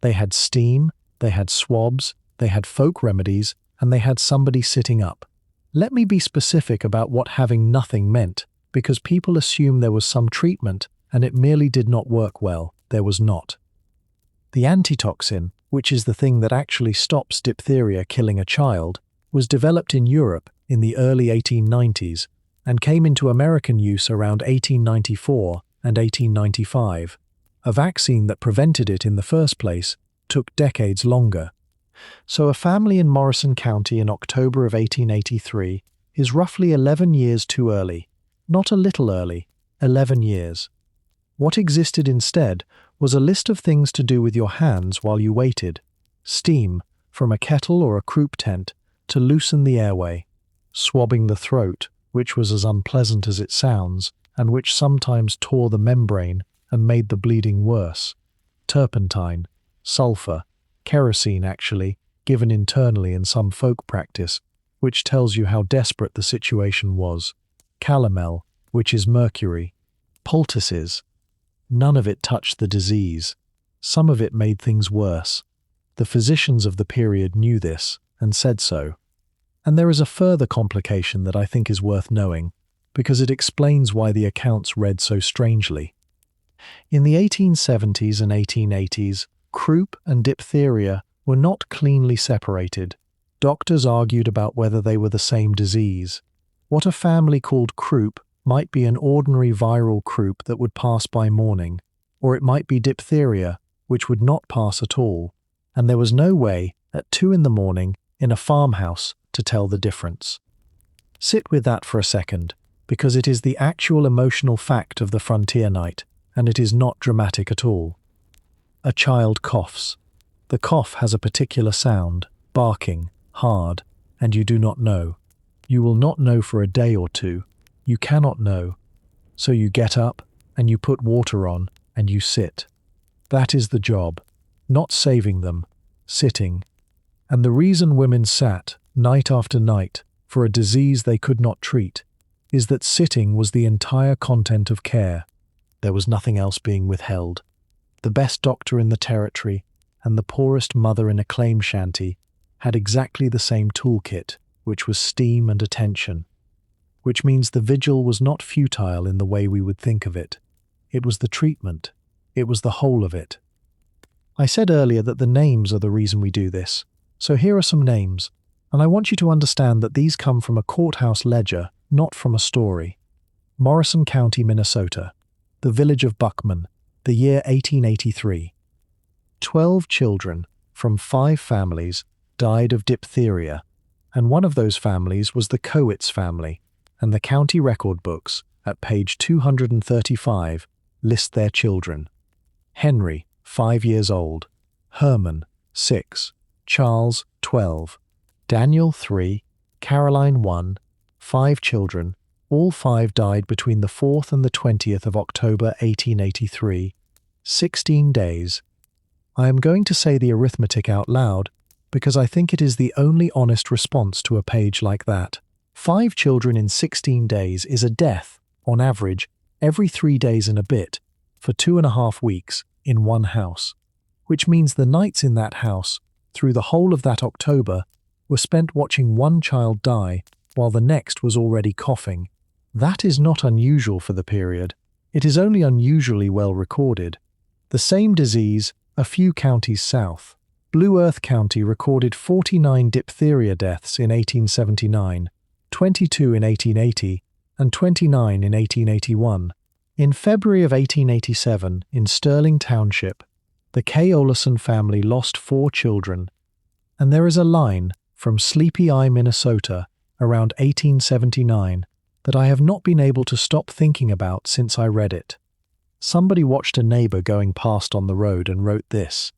They had steam, they had swabs, they had folk remedies, and they had somebody sitting up. Let me be specific about what having nothing meant, because people assume there was some treatment and it merely did not work well. There was not. The antitoxin, which is the thing that actually stops diphtheria killing a child, was developed in Europe in the early 1890s and came into American use around 1894 and 1895. A vaccine that prevented it in the first place took decades longer. So a family in Morrison County in October of 1883 is roughly 11 years too early. Not a little early, 11 years. What existed instead was a list of things to do with your hands while you waited. Steam, from a kettle or a croup tent, to loosen the airway. Swabbing the throat, which was as unpleasant as it sounds, and which sometimes tore the membrane and made the bleeding worse. Turpentine, sulfur, kerosene actually, given internally in some folk practice, which tells you how desperate the situation was. Calomel, which is mercury. Poultices. None of it touched the disease. Some of it made things worse. The physicians of the period knew this and said so. And there is a further complication that I think is worth knowing, because it explains why the accounts read so strangely. In the 1870s and 1880s, croup and diphtheria were not cleanly separated. Doctors argued about whether they were the same disease. What a family called croup might be an ordinary viral croup that would pass by morning, or it might be diphtheria, which would not pass at all, and there was no way, at 2 a.m, in a farmhouse, to tell the difference. Sit with that for a second, because it is the actual emotional fact of the frontier night, and it is not dramatic at all. A child coughs. The cough has a particular sound, barking, hard, and you do not know. You will not know for a day or two. You cannot know. So you get up, and you put water on, and you sit. That is the job. Not saving them. Sitting. And the reason women sat, night after night, for a disease they could not treat, is that sitting was the entire content of care. There was nothing else being withheld. The best doctor in the territory and the poorest mother in a claim shanty had exactly the same toolkit, which was steam and attention. Which means the vigil was not futile in the way we would think of it. It was the treatment. It was the whole of it. I said earlier that the names are the reason we do this. So here are some names, and I want you to understand that these come from a courthouse ledger, not from a story. Morrison County, Minnesota. The village of Buckman. The year 1883. 12 children from 5 families died of diphtheria, and one of those families was the Kowitz family, and the county record books, at page 235, list their children. Henry, 5 years old. Herman, 6. Charles, 12. Daniel, 3. Caroline, 1. 5 children. All 5 died between the 4th and the 20th of October 1883. 16 days. I am going to say the arithmetic out loud because I think it is the only honest response to a page like that. 5 children in 16 days is a death, on average, every 3 days and a bit, for 2.5 weeks, in one house. Which means the nights in that house, through the whole of that October, were spent watching one child die while the next was already coughing. That is not unusual for the period. It is only unusually well recorded. The same disease, a few counties south. Blue Earth County recorded 49 diphtheria deaths in 1879, 22 in 1880, and 29 in 1881. In February of 1887, in Sterling Township, the K. Olison family lost 4 children, and there is a line from Sleepy Eye, Minnesota, around 1879, that I have not been able to stop thinking about since I read it. Somebody watched a neighbor going past on the road and wrote this: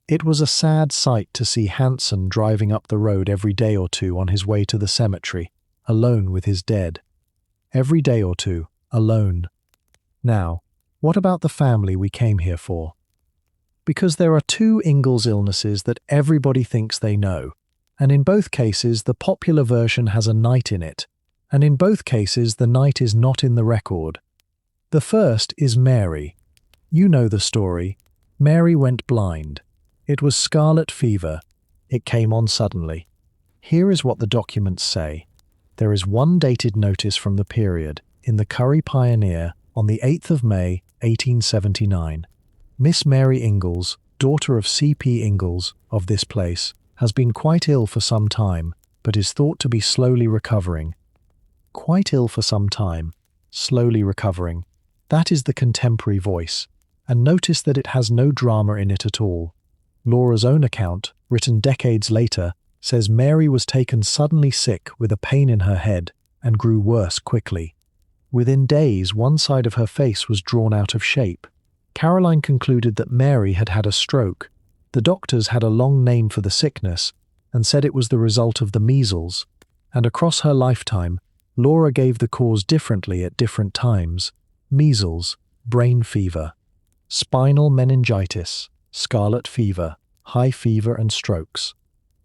"It was a sad sight to see Hanson driving up the road every day or two on his way to the cemetery, alone with his dead. Every day or two, alone. Now, what about the family we came here for? Because there are 2 Ingalls illnesses that everybody thinks they know, and in both cases the popular version has a night in it, and in both cases the night is not in the record. The first is Mary. You know the story. Mary went blind. It was scarlet fever. It came on suddenly. Here is what the documents say. There is one dated notice from the period in the Curry Pioneer on the 8th of May, 1879. Miss Mary Ingalls, daughter of C.P. Ingalls, of this place, has been quite ill for some time, but is thought to be slowly recovering. Quite ill for some time, slowly recovering. That is the contemporary voice, and notice that it has no drama in it at all. Laura's own account, written decades later, says Mary was taken suddenly sick with a pain in her head and grew worse quickly. Within days, one side of her face was drawn out of shape. Caroline concluded that Mary had had a stroke. The doctors had a long name for the sickness and said it was the result of the measles, and across her lifetime, Laura gave the cause differently at different times: measles, brain fever, spinal meningitis, scarlet fever, high fever, and strokes.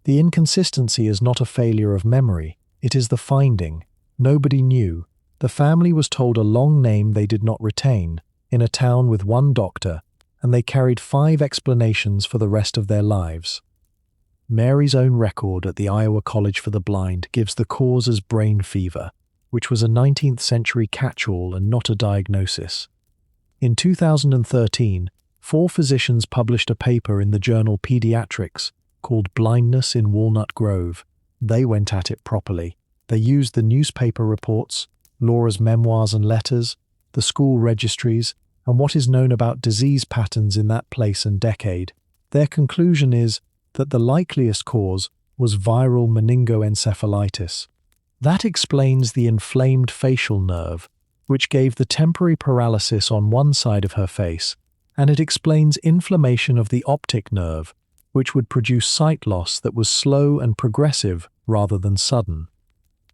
The inconsistency is not a failure of memory, it is the finding. Nobody knew. The family was told a long name they did not retain, in a town with 1 doctor, and they carried 5 explanations for the rest of their lives. Mary's own record at the Iowa College for the Blind gives the cause as brain fever, which was a 19th century catch-all and not a diagnosis. In 2013, 4 physicians published a paper in the journal Pediatrics called Blindness in Walnut Grove. They went at it properly. They used the newspaper reports, Laura's memoirs and letters, the school registries, and what is known about disease patterns in that place and decade. Their conclusion is that the likeliest cause was viral meningoencephalitis. That explains the inflamed facial nerve, which gave the temporary paralysis on one side of her face, and it explains inflammation of the optic nerve, which would produce sight loss that was slow and progressive rather than sudden.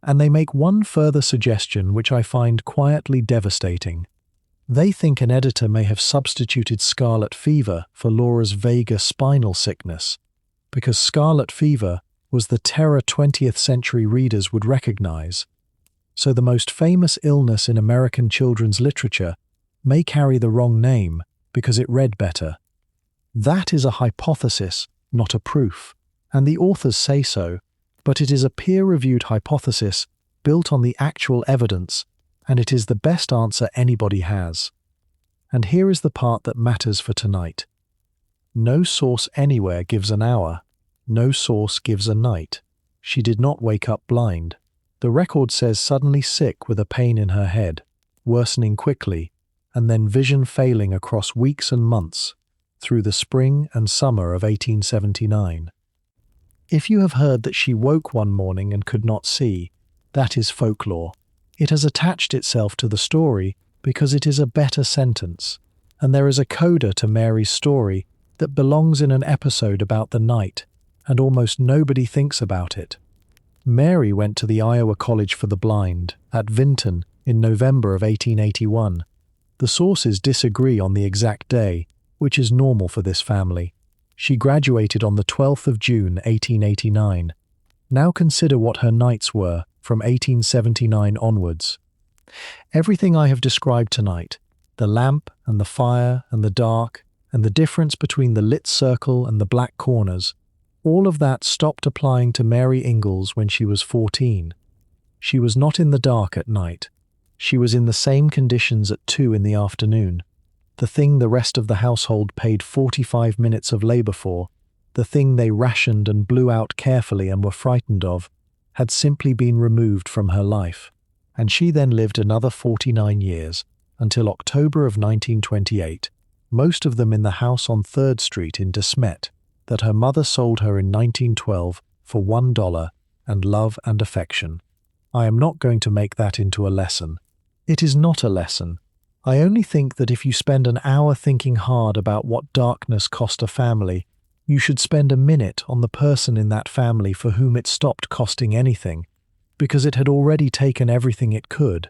And they make one further suggestion which I find quietly devastating. They think an editor may have substituted scarlet fever for Laura's vaguer spinal sickness, because scarlet fever was the terror 20th century readers would recognize. So the most famous illness in American children's literature may carry the wrong name because it read better. That is a hypothesis, not a proof, and the authors say so, but it is a peer-reviewed hypothesis built on the actual evidence, and it is the best answer anybody has. And here is the part that matters for tonight. No source anywhere gives an hour. No source gives a night. She did not wake up blind. The record says suddenly sick with a pain in her head, worsening quickly, and then vision failing across weeks and months, through the spring and summer of 1879. If you have heard that she woke one morning and could not see, that is folklore. It has attached itself to the story because it is a better sentence, and there is a coda to Mary's story that belongs in an episode about the night, and almost nobody thinks about it. Mary went to the Iowa College for the Blind at Vinton in November of 1881. The sources disagree on the exact day, which is normal for this family. She graduated on the 12th of June, 1889. Now consider what her nights were from 1879 onwards. Everything I have described tonight, the lamp and the fire and the dark, and the difference between the lit circle and the black corners, all of that stopped applying to Mary Ingalls when she was 14. She was not in the dark at night. She was in the same conditions at 2 in the afternoon. The thing the rest of the household paid 45 minutes of labor for, the thing they rationed and blew out carefully and were frightened of, had simply been removed from her life, and she then lived another 49 years, until October of 1928, most of them in the house on 3rd Street in Smet, that her mother sold her in 1912 for $1 and love and affection. I am not going to make that into a lesson. It is not a lesson. I only think that if you spend an hour thinking hard about what darkness cost a family, you should spend a minute on the person in that family for whom it stopped costing anything, because it had already taken everything it could.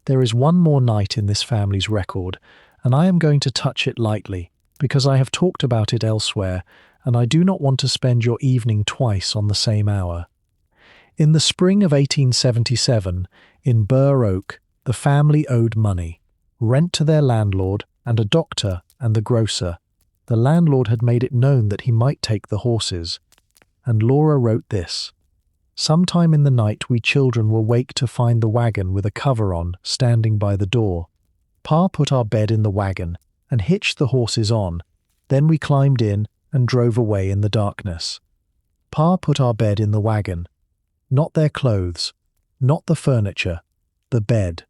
There is one more night in this family's record, and I am going to touch it lightly, because I have talked about it elsewhere, and I do not want to spend your evening twice on the same hour. In the spring of 1877, in Burr Oak, the family owed money, rent to their landlord and a doctor and the grocer. The landlord had made it known that he might take the horses. And Laura wrote this: "Sometime in the night we children were wake to find the wagon with a cover on, standing by the door. Pa put our bed in the wagon and hitched the horses on. Then we climbed in and drove away in the darkness. Pa put our bed in the wagon. Not their clothes, not the furniture, the bed.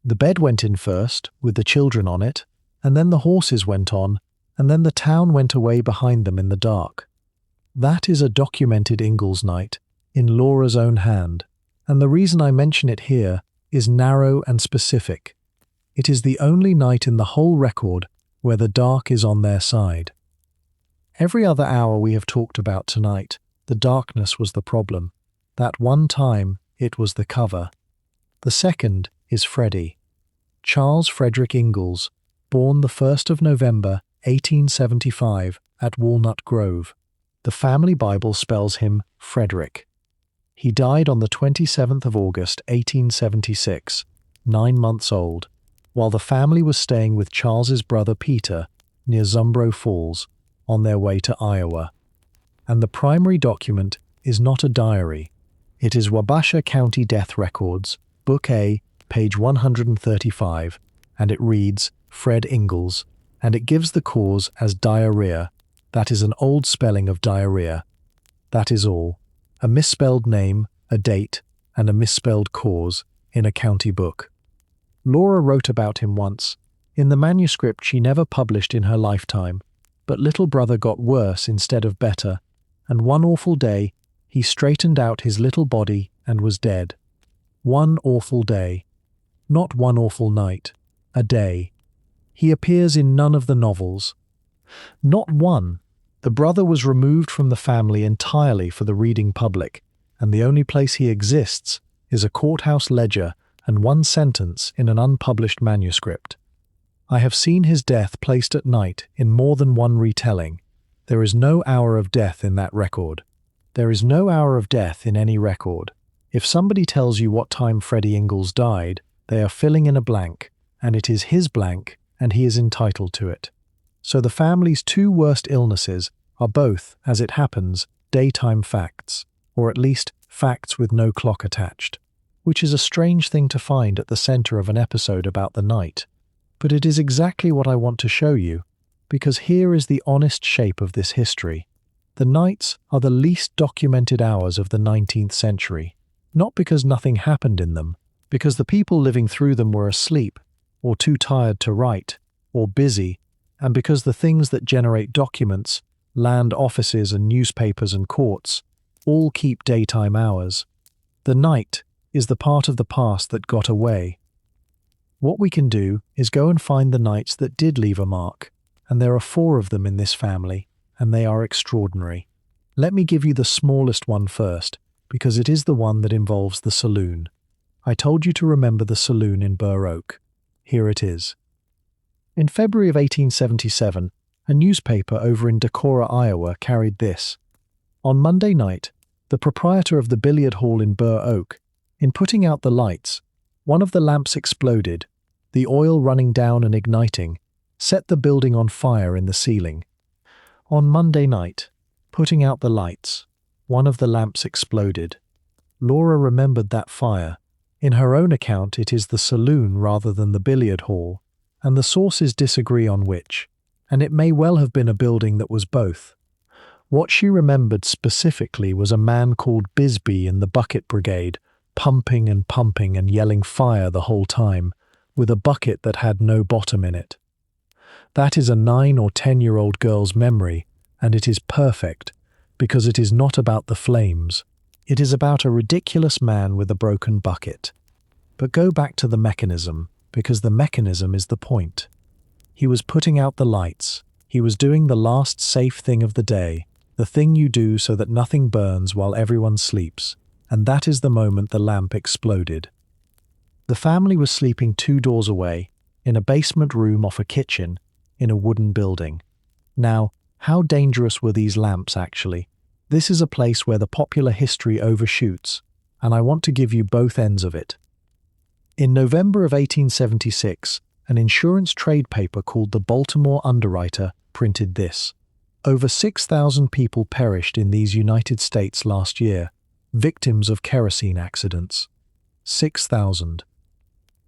The bed went in first, with the children on it, and then the horses went on, and then the town went away behind them in the dark." That is a documented Ingalls night, in Laura's own hand, and the reason I mention it here is narrow and specific. It is the only night in the whole record where the dark is on their side. Every other hour we have talked about tonight, the darkness was the problem. That one time, it was the cover. The second is Freddie. Charles Frederick Ingalls, born the 1st of November, 1875, at Walnut Grove. The family Bible spells him Frederick. He died on the 27th of August, 1876, 9 months old, while the family was staying with Charles's brother Peter near Zumbro Falls, on their way to Iowa. And the primary document is not a diary. It is Wabasha County Death Records, Book A, page 135, and it reads Fred Ingalls, and it gives the cause as diarrhea. That is an old spelling of diarrhea. That is all. A misspelled name, a date, and a misspelled cause in a county book. Laura wrote about him once. In the manuscript she never published in her lifetime, but little brother got worse instead of better, and one awful day he straightened out his little body and was dead. One awful day. Not one awful night. A day. He appears in none of the novels. Not one. The brother was removed from the family entirely for the reading public, and the only place he exists is a courthouse ledger and one sentence in an unpublished manuscript. I have seen his death placed at night in more than one retelling. There is no hour of death in that record. There is no hour of death in any record. If somebody tells you what time Freddie Ingalls died, they are filling in a blank, and it is his blank, and he is entitled to it. So the family's two worst illnesses are both, as it happens, daytime facts, or at least facts with no clock attached, which is a strange thing to find at the center of an episode about the night. But it is exactly what I want to show you, because here is the honest shape of this history. The nights are the least documented hours of the 19th century, not because nothing happened in them, because the people living through them were asleep, or too tired to write, or busy, and because the things that generate documents, land offices and newspapers and courts, all keep daytime hours. The night is the part of the past that got away. What we can do is go and find the nights that did leave a mark, and there are 4 of them in this family, and they are extraordinary. Let me give you the smallest one first, because it is the one that involves the saloon. I told you to remember the saloon in Burr Oak. Here it is. In February of 1877, a newspaper over in Decorah, Iowa, carried this. On Monday night, the proprietor of the billiard hall in Burr Oak, in putting out the lights, one of the lamps exploded, the oil running down and igniting, set the building on fire in the ceiling. On Monday night, putting out the lights, one of the lamps exploded. Laura remembered that fire. In her own account, it is the saloon rather than the billiard hall, and the sources disagree on which, and it may well have been a building that was both. What she remembered specifically was a man called Bisbee in the bucket brigade, pumping and yelling fire the whole time, with a bucket that had no bottom in it. That is a 9 or 10-year-old girl's memory, and it is perfect, because it is not about the flames. It is about a ridiculous man with a broken bucket. But go back to the mechanism, because the mechanism is the point. He was putting out the lights. He was doing the last safe thing of the day, the thing you do so that nothing burns while everyone sleeps, and that is the moment the lamp exploded. The family was sleeping 2 doors away, in a basement room off a kitchen, in a wooden building. Now, how dangerous were these lamps actually? This is a place where the popular history overshoots, and I want to give you both ends of it. In November of 1876, an insurance trade paper called the Baltimore Underwriter printed this. Over 6,000 people perished in these United States last year, victims of kerosene accidents. 6,000.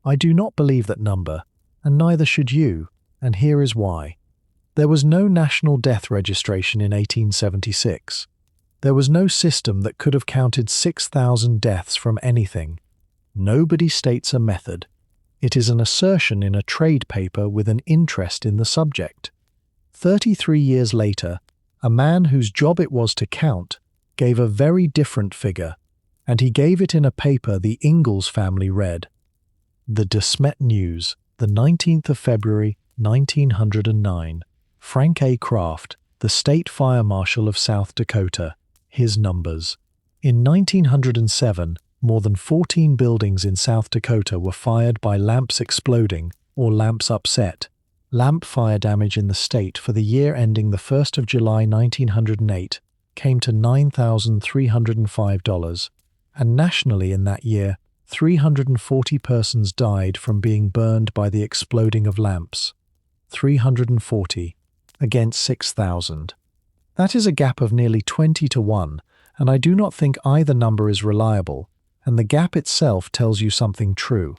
I do not believe that number, and neither should you, and here is why. There was no national death registration in 1876. There was no system that could have counted 6,000 deaths from anything. Nobody states a method. It is an assertion in a trade paper with an interest in the subject. 33 years later, a man whose job it was to count gave a very different figure, and he gave it in a paper the Ingalls family read. The Smet News, the 19th of February, 1909. Frank A. Kraft, the State Fire Marshal of South Dakota. His numbers. In 1907, more than 14 buildings in South Dakota were fired by lamps exploding or lamps upset. Lamp fire damage in the state for the year ending the 1st of July 1908 came to $9,305, and nationally in that year, 340 persons died from being burned by the exploding of lamps. 340 against 6,000. That is a gap of nearly 20 to 1, and I do not think either number is reliable, and the gap itself tells you something true.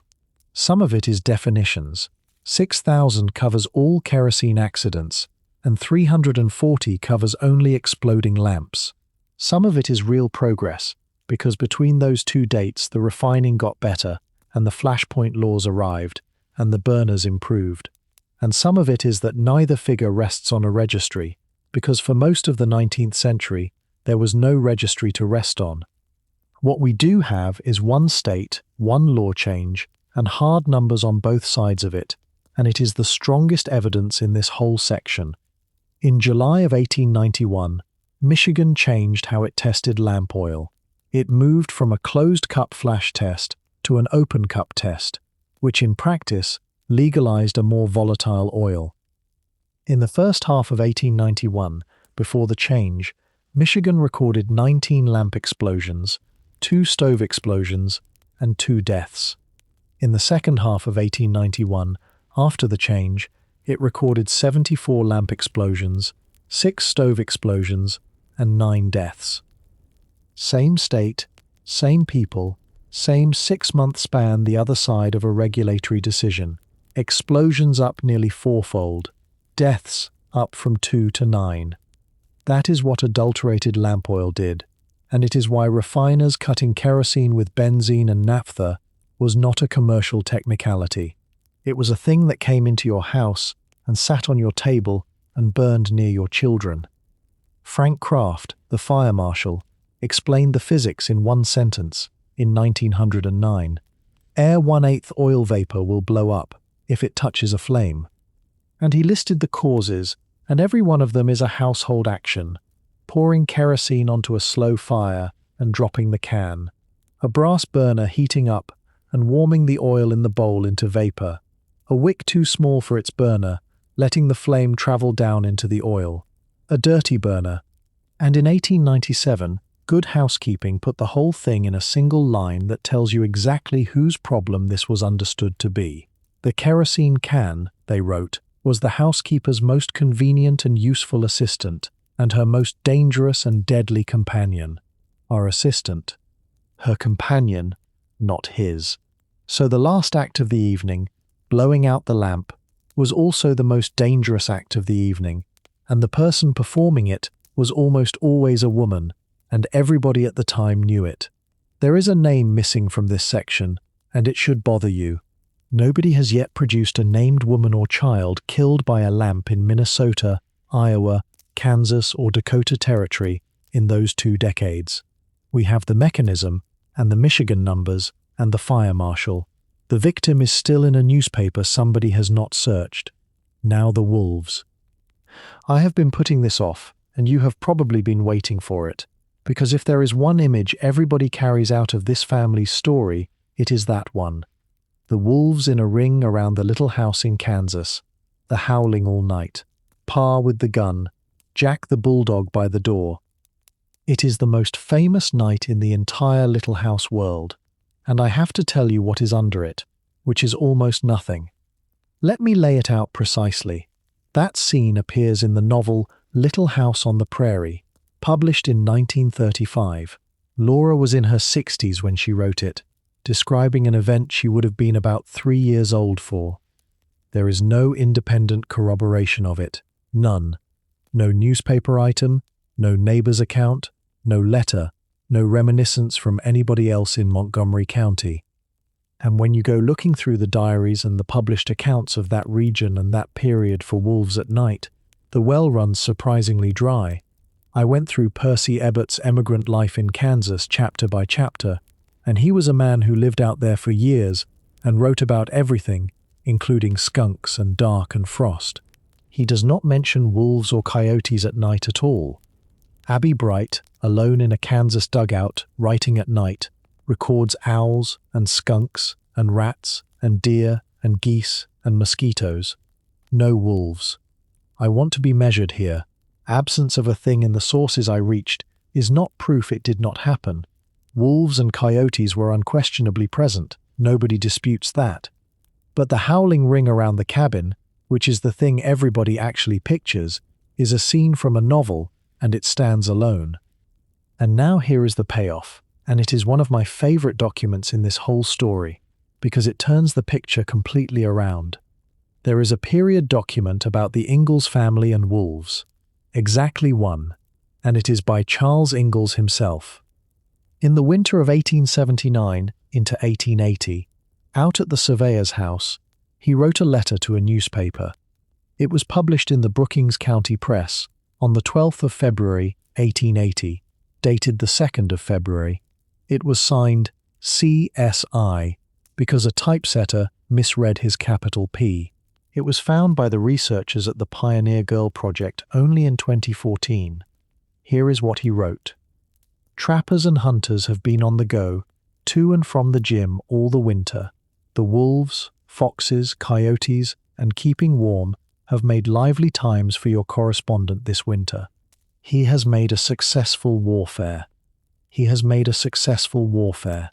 Some of it is definitions. 6,000 covers all kerosene accidents, and 340 covers only exploding lamps. Some of it is real progress, because between those two dates the refining got better, and the flashpoint laws arrived, and the burners improved. And some of it is that neither figure rests on a registry, because for most of the 19th century there was no registry to rest on. What we do have is one state, one law change, and hard numbers on both sides of it, and it is the strongest evidence in this whole section. In July of 1891, Michigan changed how it tested lamp oil. It moved from a closed-cup flash test to an open-cup test, which in practice legalized a more volatile oil. In the first half of 1891, before the change, Michigan recorded 19 lamp explosions, 2 stove explosions, and 2 deaths. In the second half of 1891, after the change, it recorded 74 lamp explosions, 6 stove explosions, and 9 deaths. Same state, same people, same 6-month span the other side of a regulatory decision. Explosions up nearly 4-fold. Deaths up from 2 to 9. That is what adulterated lamp oil did, and it is why refiners cutting kerosene with benzene and naphtha was not a commercial technicality. It was a thing that came into your house and sat on your table and burned near your children. Frank Kraft, the fire marshal, explained the physics in one sentence in 1909. Air 1/8 oil vapor will blow up if it touches a flame. And he listed the causes, and every one of them is a household action. Pouring kerosene onto a slow fire and dropping the can. A brass burner heating up and warming the oil in the bowl into vapor. A wick too small for its burner, letting the flame travel down into the oil. A dirty burner. And in 1897, Good Housekeeping put the whole thing in a single line that tells you exactly whose problem this was understood to be. The kerosene can, they wrote, was the housekeeper's most convenient and useful assistant, and her most dangerous and deadly companion. Our assistant. Her companion, not his. So the last act of the evening, blowing out the lamp, was also the most dangerous act of the evening, and the person performing it was almost always a woman, and everybody at the time knew it. There is a name missing from this section, and it should bother you. Nobody has yet produced a named woman or child killed by a lamp in Minnesota, Iowa, Kansas, or Dakota Territory in those 2 decades. We have the mechanism, and the Michigan numbers, and the fire marshal. The victim is still in a newspaper somebody has not searched. Now the wolves. I have been putting this off, and you have probably been waiting for it, because if there is one image everybody carries out of this family's story, it is that one. The wolves in a ring around the little house in Kansas, the howling all night, Pa with the gun, Jack the bulldog by the door. It is the most famous night in the entire Little House world, and I have to tell you what is under it, which is almost nothing. Let me lay it out precisely. That scene appears in the novel Little House on the Prairie, published in 1935. Laura was in her 60s when she wrote it, describing an event she would have been about 3 years old for. There is no independent corroboration of it. None. No newspaper item, no neighbor's account, no letter, no reminiscence from anybody else in Montgomery County. And when you go looking through the diaries and the published accounts of that region and that period for wolves at night, the well runs surprisingly dry. I went through Percy Ebbert's Emigrant Life in Kansas chapter by chapter, and he was a man who lived out there for years and wrote about everything, including skunks and dark and frost. He does not mention wolves or coyotes at night at all. Abbie Bright, alone in a Kansas dugout, writing at night, records owls and skunks and rats and deer and geese and mosquitoes. No wolves. I want to be measured here. Absence of a thing in the sources I reached is not proof it did not happen. Wolves and coyotes were unquestionably present. Nobody disputes that. But the howling ring around the cabin, which is the thing everybody actually pictures, is a scene from a novel, and it stands alone. And now here is the payoff, and it is one of my favorite documents in this whole story, because it turns the picture completely around. There is a period document about the Ingalls family and wolves. Exactly one, and it is by Charles Ingalls himself. In the winter of 1879 into 1880, out at the surveyor's house, he wrote a letter to a newspaper. It was published in the Brookings County Press on the 12th of February, 1880, dated the 2nd of February. It was signed C.S.I. because a typesetter misread his capital P. It was found by the researchers at the Pioneer Girl Project only in 2014. Here is what he wrote. Trappers and hunters have been on the go, to and from the gym all the winter. The wolves, foxes, coyotes, and keeping warm have made lively times for your correspondent this winter. He has made a successful warfare. He has made a successful warfare.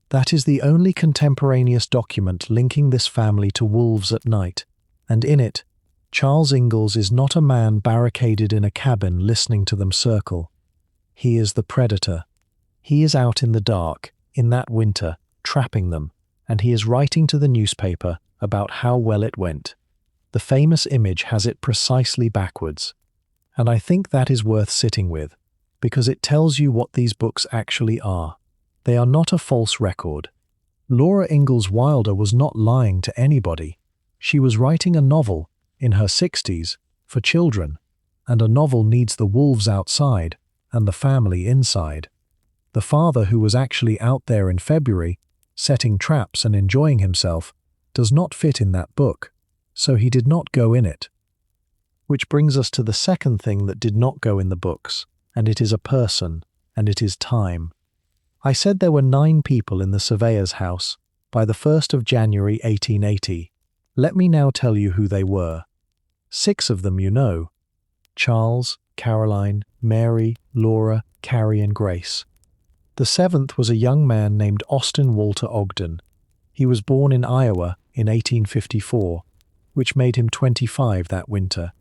That is the only contemporaneous document linking this family to wolves at night, and in it, Charles Ingalls is not a man barricaded in a cabin listening to them circle. He is the predator. He is out in the dark, in that winter, trapping them, and he is writing to the newspaper about how well it went. The famous image has it precisely backwards, and I think that is worth sitting with, because it tells you what these books actually are. They are not a false record. Laura Ingalls Wilder was not lying to anybody. She was writing a novel, in her 60s, for children, and a novel needs the wolves outside and the family inside. The father, who was actually out there in February, setting traps and enjoying himself, does not fit in that book, so he did not go in it. Which brings us to the second thing that did not go in the books, and it is a person, and it is time. I said there were 9 people in the surveyor's house by the 1st of January 1880. Let me now tell you who they were. 6 of them you know. Charles, Caroline, Mary, Laura, Carrie, and Grace. The 7th was a young man named Austin Walter Ogden. He was born in Iowa in 1854, which made him 25 that winter,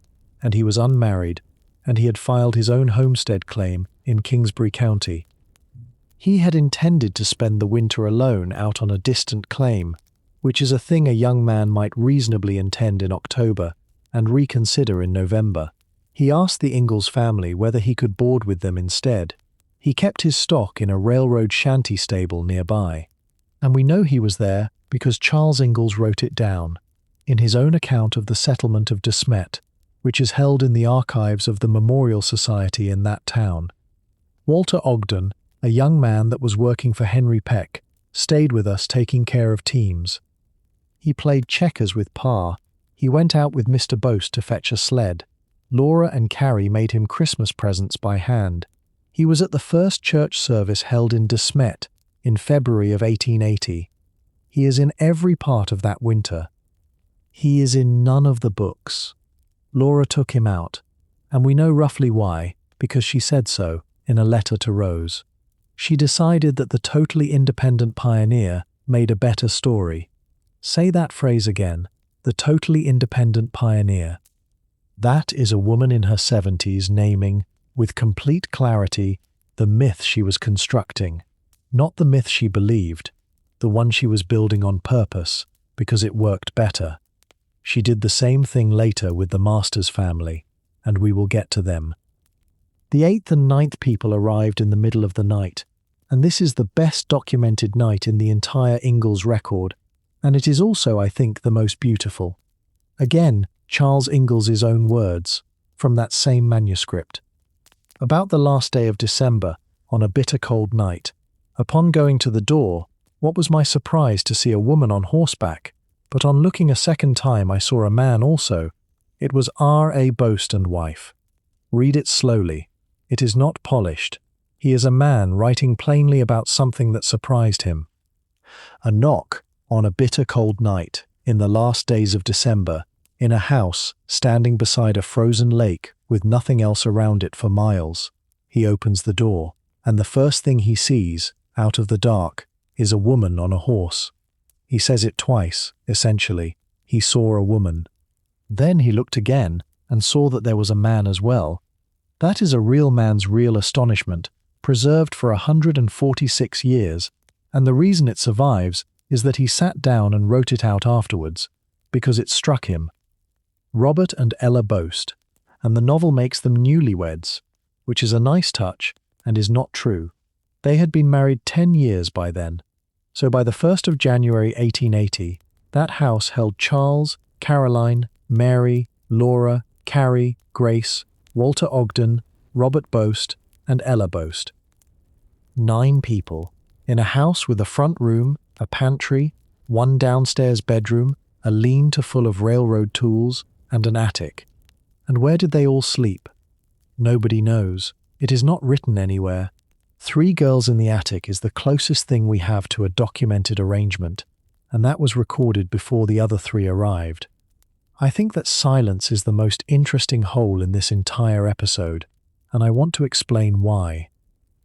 and he was unmarried, and he had filed his own homestead claim in Kingsbury County. He had intended to spend the winter alone out on a distant claim, which is a thing a young man might reasonably intend in October and reconsider in November. He asked the Ingalls family whether he could board with them instead. He kept his stock in a railroad shanty stable nearby. And we know he was there because Charles Ingalls wrote it down in his own account of the settlement of Smet, which is held in the archives of the Memorial Society in that town. Walter Ogden, a young man that was working for Henry Peck, stayed with us taking care of teams. He played checkers with Pa. He went out with Mr. Boast to fetch a sled. Laura and Carrie made him Christmas presents by hand. He was at the first church service held in Smet in February of 1880. He is in every part of that winter. He is in none of the books. Laura took him out, and we know roughly why, because she said so in a letter to Rose. She decided that the totally independent pioneer made a better story. Say that phrase again, the totally independent pioneer. That is a woman in her 70s naming, with complete clarity, the myth she was constructing. Not the myth she believed, the one she was building on purpose, because it worked better. She did the same thing later with the Masters family, and we will get to them. The 8th and 9th people arrived in the middle of the night, and this is the best documented night in the entire Ingalls record, and it is also, I think, the most beautiful. Again, Charles Ingalls' own words, from that same manuscript. About the last day of December, on a bitter cold night, upon going to the door, what was my surprise to see a woman on horseback, but on looking a second time I saw a man also. It was R.A. Boast and wife. Read it slowly. It is not polished. He is a man writing plainly about something that surprised him. A knock on a bitter cold night, in the last days of December, in a house standing beside a frozen lake with nothing else around it for miles. He opens the door, and the first thing he sees, out of the dark, is a woman on a horse. He says it twice, essentially. He saw a woman. Then he looked again and saw that there was a man as well. That is a real man's real astonishment, preserved for 146 years, and the reason it survives is that he sat down and wrote it out afterwards, because it struck him. Robert and Ella Boast, and the novel makes them newlyweds, which is a nice touch and is not true. They had been married 10 years by then, so by the 1st of January 1880, that house held Charles, Caroline, Mary, Laura, Carrie, Grace, Walter Ogden, Robert Boast, and Ella Boast. 9 people, in a house with a front room, a pantry, one downstairs bedroom, a lean-to full of railroad tools, and an attic. And where did they all sleep? Nobody knows. It is not written anywhere. 3 girls in the attic is the closest thing we have to a documented arrangement, and that was recorded before the other 3 arrived. I think that silence is the most interesting hole in this entire episode, and I want to explain why.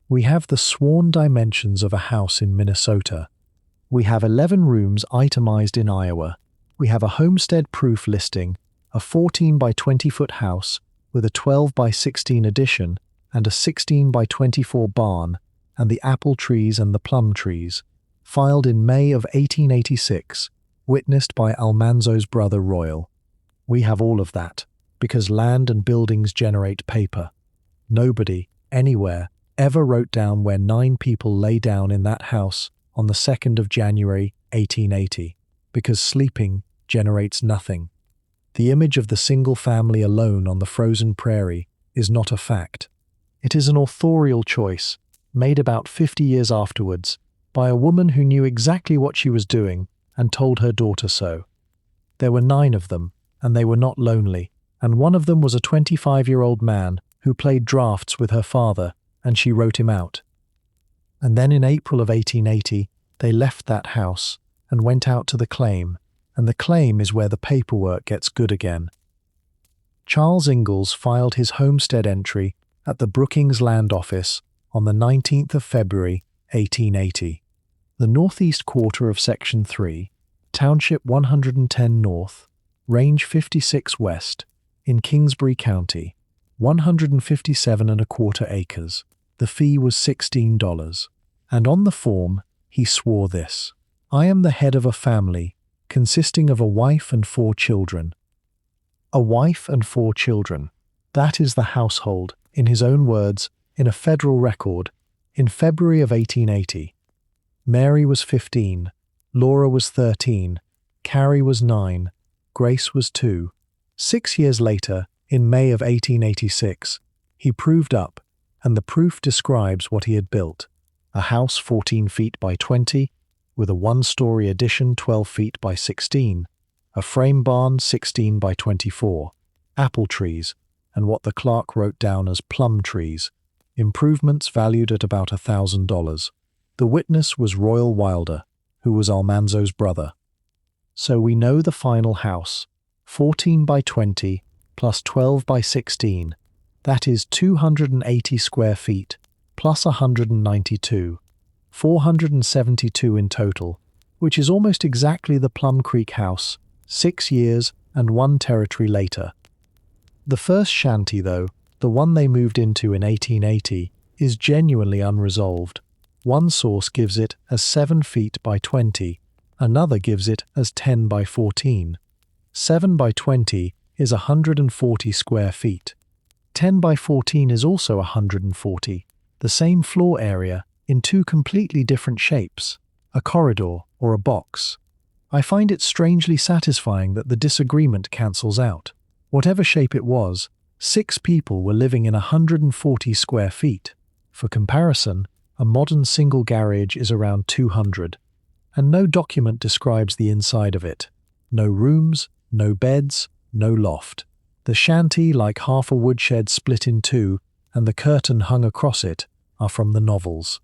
We have the sworn dimensions of a house in Minnesota. We have 11 rooms itemized in Iowa. We have a homestead-proof listing, a 14 by 20 foot house with a 12 by 16 addition and a 16 by 24 barn, and the apple trees and the plum trees, filed in May of 1886, witnessed by Almanzo's brother Royal. We have all of that, because land and buildings generate paper. Nobody, anywhere, ever wrote down where 9 people lay down in that house on the 2nd of January 1880, because sleeping generates nothing. The image of the single family alone on the frozen prairie is not a fact. It is an authorial choice, made about 50 years afterwards, by a woman who knew exactly what she was doing and told her daughter so. There were 9 of them, and they were not lonely, and one of them was a 25-year-old man who played drafts with her father, and she wrote him out. And then in April of 1880, they left that house and went out to the claim, and the claim is where the paperwork gets good again. Charles Ingalls filed his homestead entry at the Brookings Land Office on the 19th of February, 1880. The northeast quarter of Section 3, Township 110 North, Range 56 West, in Kingsbury County, 157 1/4 acres. The fee was $16. And on the form, he swore this: I am the head of a family consisting of a wife and 4 children. A wife and 4 children. That is the household, in his own words, in a federal record, in February of 1880. Mary was 15, Laura was 13, Carrie was 9, Grace was 2. 6 years later, in May of 1886, he proved up, and the proof describes what he had built: a house 14 feet by 20, with a one-story addition 12 feet by 16, a frame barn 16 by 24, apple trees, and what the clerk wrote down as plum trees, improvements valued at about $1,000. The witness was Royal Wilder, who was Almanzo's brother. So we know the final house, 14 by 20 plus 12 by 16, that is 280 square feet, plus 192, 472 in total, which is almost exactly the Plum Creek house, 6 years and 1 territory later. The first shanty, though, the one they moved into in 1880, is genuinely unresolved. One source gives it as 7 feet by 20, another gives it as 10 by 14. 7 by 20 is 140 square feet. 10 by 14 is also 140, the same floor area in 2 completely different shapes, a corridor or a box. I find it strangely satisfying that the disagreement cancels out. Whatever shape it was, 6 people were living in 140 square feet. For comparison, a modern single garage is around 200, and no document describes the inside of it. No rooms, no beds, no loft. The shanty, like half a woodshed split in 2, and the curtain hung across it, are from the novels.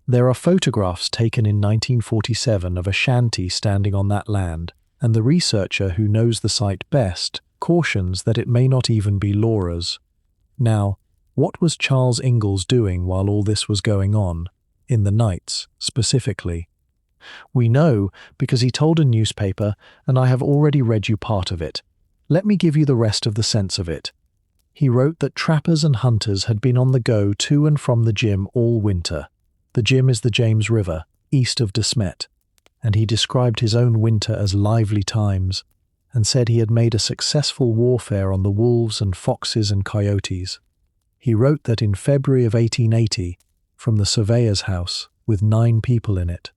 There are photographs taken in 1947 of a shanty standing on that land, and the researcher who knows the site best cautions that it may not even be Laura's. Now, what was Charles Ingalls doing while all this was going on, in the nights, specifically? We know because he told a newspaper, and I have already read you part of it. Let me give you the rest of the sense of it. He wrote that trappers and hunters had been on the go to and from the gym all winter. The gym is the James River, east of Smet, and he described his own winter as lively times, and said he had made a successful warfare on the wolves and foxes and coyotes. He wrote that in February of 1880, from the surveyor's house, with 9 people in it.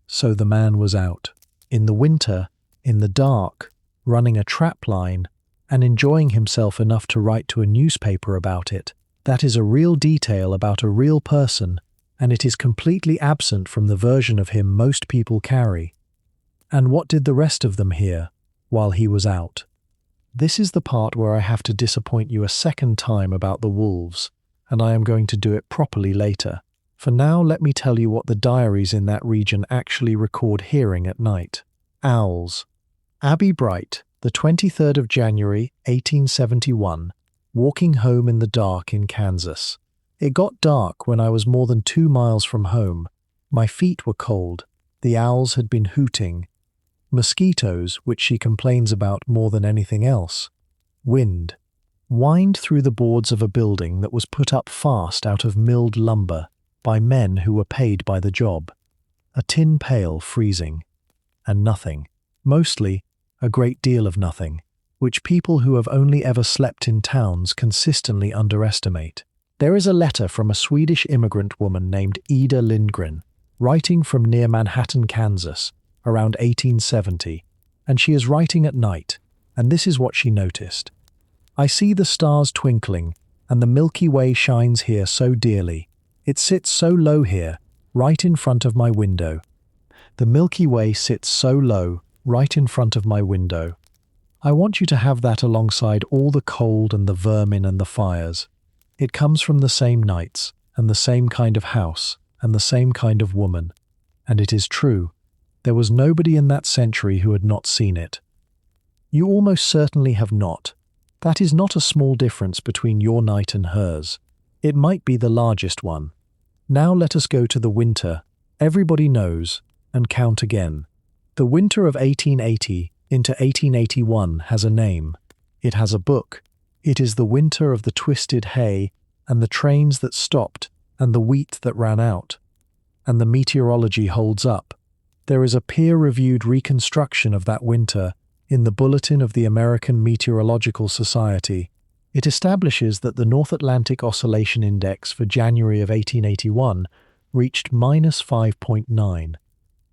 So the man was out, in the winter, in the dark, running a trap line, and enjoying himself enough to write to a newspaper about it. That is a real detail about a real person, and it is completely absent from the version of him most people carry. And what did the rest of them hear while he was out? This is the part where I have to disappoint you a second time about the wolves, and I am going to do it properly later. For now, let me tell you what the diaries in that region actually record hearing at night. Owls. Abbie Bright, the 23rd of January, 1871, walking home in the dark in Kansas. It got dark when I was more than 2 miles from home. My feet were cold. The owls had been hooting. Mosquitoes, which she complains about more than anything else. Wind. Whined through the boards of a building that was put up fast out of milled lumber by men who were paid by the job. A tin pail freezing. And nothing. Mostly, a great deal of nothing, which people who have only ever slept in towns consistently underestimate. There is a letter from a Swedish immigrant woman named Ida Lindgren, writing from near Manhattan, Kansas, around 1870, and she is writing at night, and this is what she noticed. I see the stars twinkling, and the Milky Way shines here so dearly. It sits so low here, right in front of my window. The Milky Way sits so low, right in front of my window. I want you to have that alongside all the cold and the vermin and the fires. It comes from the same nights, and the same kind of house, and the same kind of woman. And it is true. There was nobody in that century who had not seen it. You almost certainly have not. That is not a small difference between your night and hers. It might be the largest one. Now let us go to the winter. Everybody knows, and count again. The winter of 1880 into 1881 has a name. It has a book. It is the winter of the twisted hay, and the trains that stopped, and the wheat that ran out. And the meteorology holds up. There is a peer-reviewed reconstruction of that winter in the Bulletin of the American Meteorological Society. It establishes that the North Atlantic Oscillation Index for January of 1881 reached -5.9.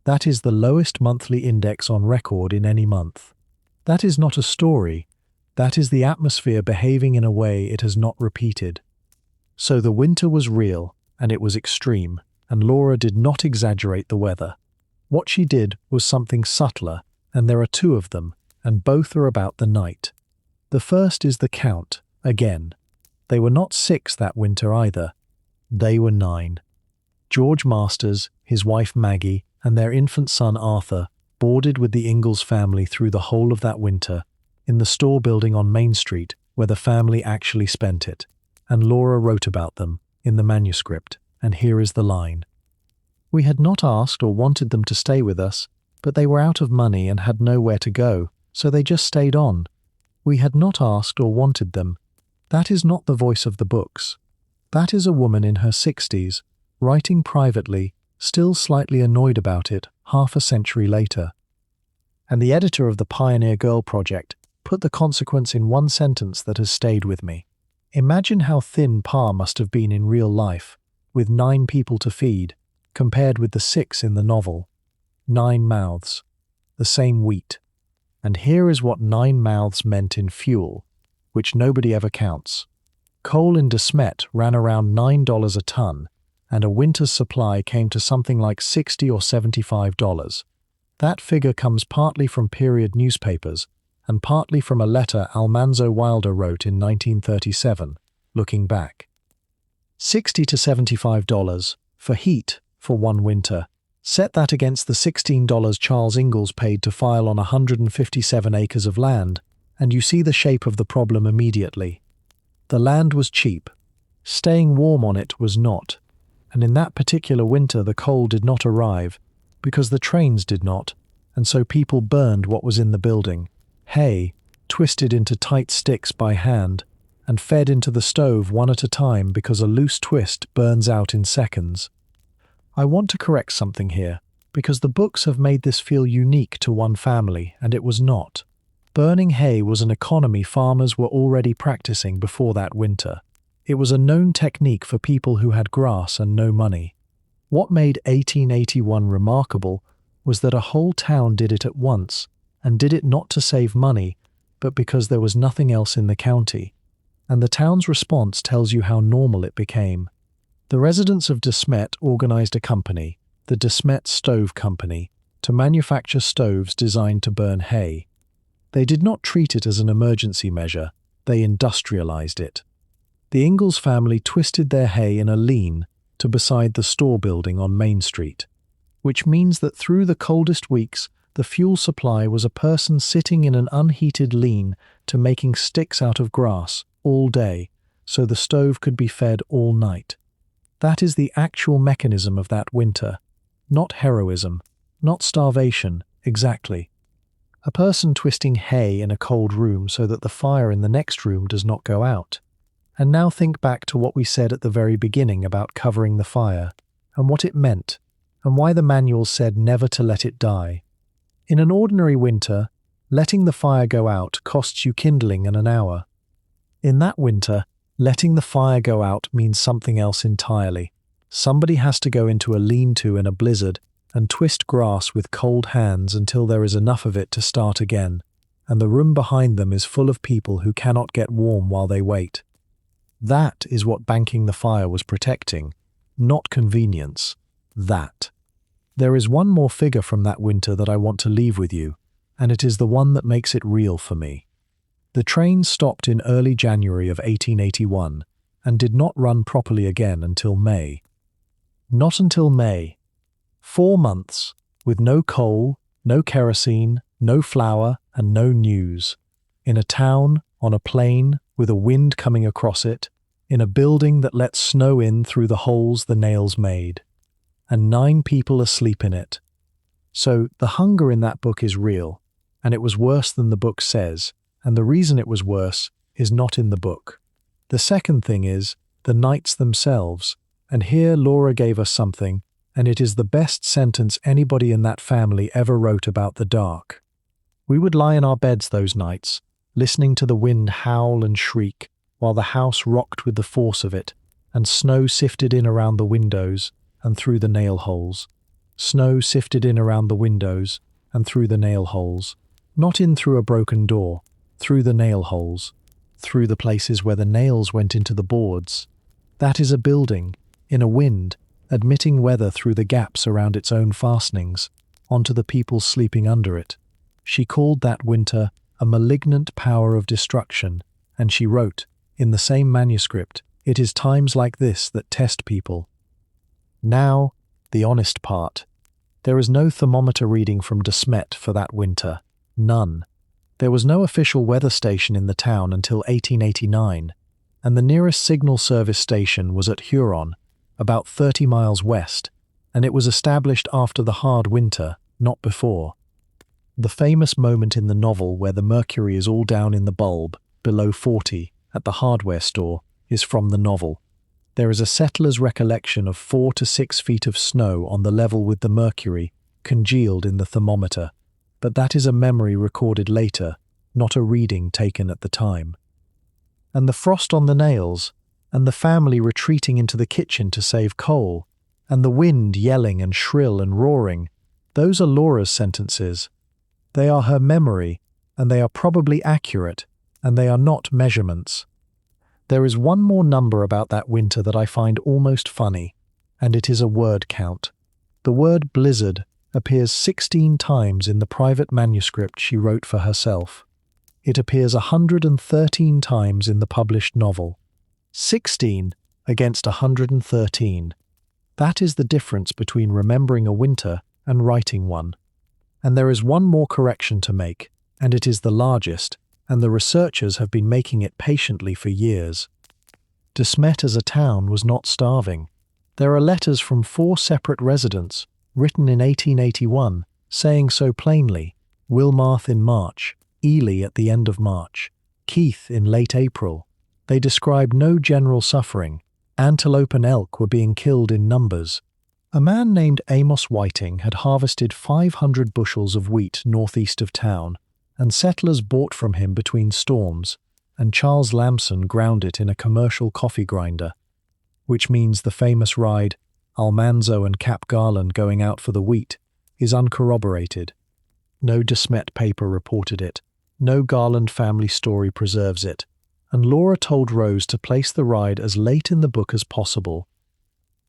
That is the lowest monthly index on record in any month. That is not a story. That is the atmosphere behaving in a way it has not repeated. So the winter was real, and it was extreme, and Laura did not exaggerate the weather. What she did was something subtler, and there are two of them, and both are about the night. The first is the count, again. They were not 6 that winter either. They were 9. George Masters, his wife Maggie, and their infant son Arthur boarded with the Ingalls family through the whole of that winter, in the store building on Main Street where the family actually spent it, and Laura wrote about them in the manuscript, and here is the line. We had not asked or wanted them to stay with us, but they were out of money and had nowhere to go, so they just stayed on. We had not asked or wanted them. That is not the voice of the books. That is a woman in her 60s, writing privately, still slightly annoyed about it, half a century later. And the editor of the Pioneer Girl Project put the consequence in one sentence that has stayed with me. Imagine how thin Pa must have been in real life, with 9 people to feed, compared with the 6 in the novel. 9 mouths. The same wheat. And here is what 9 mouths meant in fuel, which nobody ever counts. Coal in Smet ran around $9 a ton, and a winter's supply came to something like $60 or $75. That figure comes partly from period newspapers, and partly from a letter Almanzo Wilder wrote in 1937, looking back. $60 to $75 for heat for one winter. Set that against the $16 Charles Ingalls paid to file on 157 acres of land, and you see the shape of the problem immediately. The land was cheap. Staying warm on it was not. And in that particular winter the coal did not arrive, because the trains did not, and so people burned what was in the building. Hay, twisted into tight sticks by hand, and fed into the stove one at a time because a loose twist burns out in seconds. I want to correct something here, because the books have made this feel unique to one family, and it was not. Burning hay was an economy farmers were already practicing before that winter. It was a known technique for people who had grass and no money. What made 1881 remarkable was that a whole town did it at once, and did it not to save money, but because there was nothing else in the county. And the town's response tells you how normal it became. The residents of Smet organized a company, the Smet Stove Company, to manufacture stoves designed to burn hay. They did not treat it as an emergency measure, they industrialized it. The Ingalls family twisted their hay in a lean to beside the store building on Main Street, which means that through the coldest weeks, the fuel supply was a person sitting in an unheated lean to making sticks out of grass all day, so the stove could be fed all night. That is the actual mechanism of that winter. Not heroism, not starvation, exactly. A person twisting hay in a cold room so that the fire in the next room does not go out. And now think back to what we said at the very beginning about covering the fire, and what it meant, and why the manual said never to let it die. In an ordinary winter, letting the fire go out costs you kindling in an hour. In that winter, letting the fire go out means something else entirely. Somebody has to go into a lean-to in a blizzard and twist grass with cold hands until there is enough of it to start again, and the room behind them is full of people who cannot get warm while they wait. That is what banking the fire was protecting, not convenience. That. There is one more figure from that winter that I want to leave with you, and it is the one that makes it real for me. The train stopped in early January of 1881 and did not run properly again until May. Not until May. 4 months, with no coal, no kerosene, no flour, and no news. In a town, on a plain, with a wind coming across it, in a building that lets snow in through the holes the nails made. And 9 people asleep in it. So the hunger in that book is real, and it was worse than the book says, and the reason it was worse is not in the book. The second thing is the nights themselves, and here Laura gave us something, and it is the best sentence anybody in that family ever wrote about the dark. We would lie in our beds those nights, listening to the wind howl and shriek, while the house rocked with the force of it, and snow sifted in around the windows and through the nail holes. Snow sifted in around the windows and through the nail holes. Not in through a broken door, through the nail holes, through the places where the nails went into the boards. That is a building, in a wind, admitting weather through the gaps around its own fastenings, onto the people sleeping under it. She called that winter a malignant power of destruction, and she wrote, in the same manuscript, "It is times like this that test people." Now, the honest part. There is no thermometer reading from Smet for that winter. None. There was no official weather station in the town until 1889, and the nearest signal service station was at Huron, about 30 miles west, and it was established after the hard winter, not before. The famous moment in the novel where the mercury is all down in the bulb, below 40, at the hardware store, is from the novel. There is a settler's recollection of 4 to 6 feet of snow on the level with the mercury, congealed in the thermometer, but that is a memory recorded later, not a reading taken at the time. And the frost on the nails, and the family retreating into the kitchen to save coal, and the wind yelling and shrill and roaring, those are Laura's sentences. They are her memory, and they are probably accurate, and they are not measurements. There is one more number about that winter that I find almost funny, and it is a word count. The word blizzard appears 16 times in the private manuscript she wrote for herself. It appears 113 times in the published novel. 16 against 113. That is the difference between remembering a winter and writing one. And there is one more correction to make, and it is the largest, and the researchers have been making it patiently for years. Smet as a town was not starving. There are letters from 4 separate residents, written in 1881, saying so plainly: Wilmarth in March, Ely at the end of March, Keith in late April. They describe no general suffering. Antelope and elk were being killed in numbers. A man named Amos Whiting had harvested 500 bushels of wheat northeast of town, and settlers bought from him between storms, and Charles Lamson ground it in a commercial coffee grinder, which means the famous ride, Almanzo and Cap Garland going out for the wheat, is uncorroborated. No Smet paper reported it, no Garland family story preserves it, and Laura told Rose to place the ride as late in the book as possible.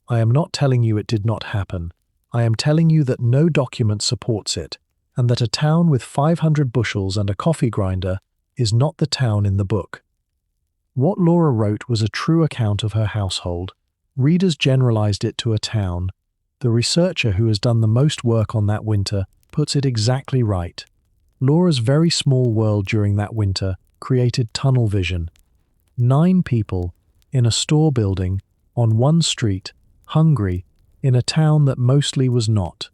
I am not telling you it did not happen. I am telling you that no document supports it, and that a town with 500 bushels and a coffee grinder is not the town in the book. What Laura wrote was a true account of her household. Readers generalized it to a town. The researcher who has done the most work on that winter puts it exactly right. Laura's very small world during that winter created tunnel vision. 9 people in a store building on one street, hungry, in a town that mostly was not.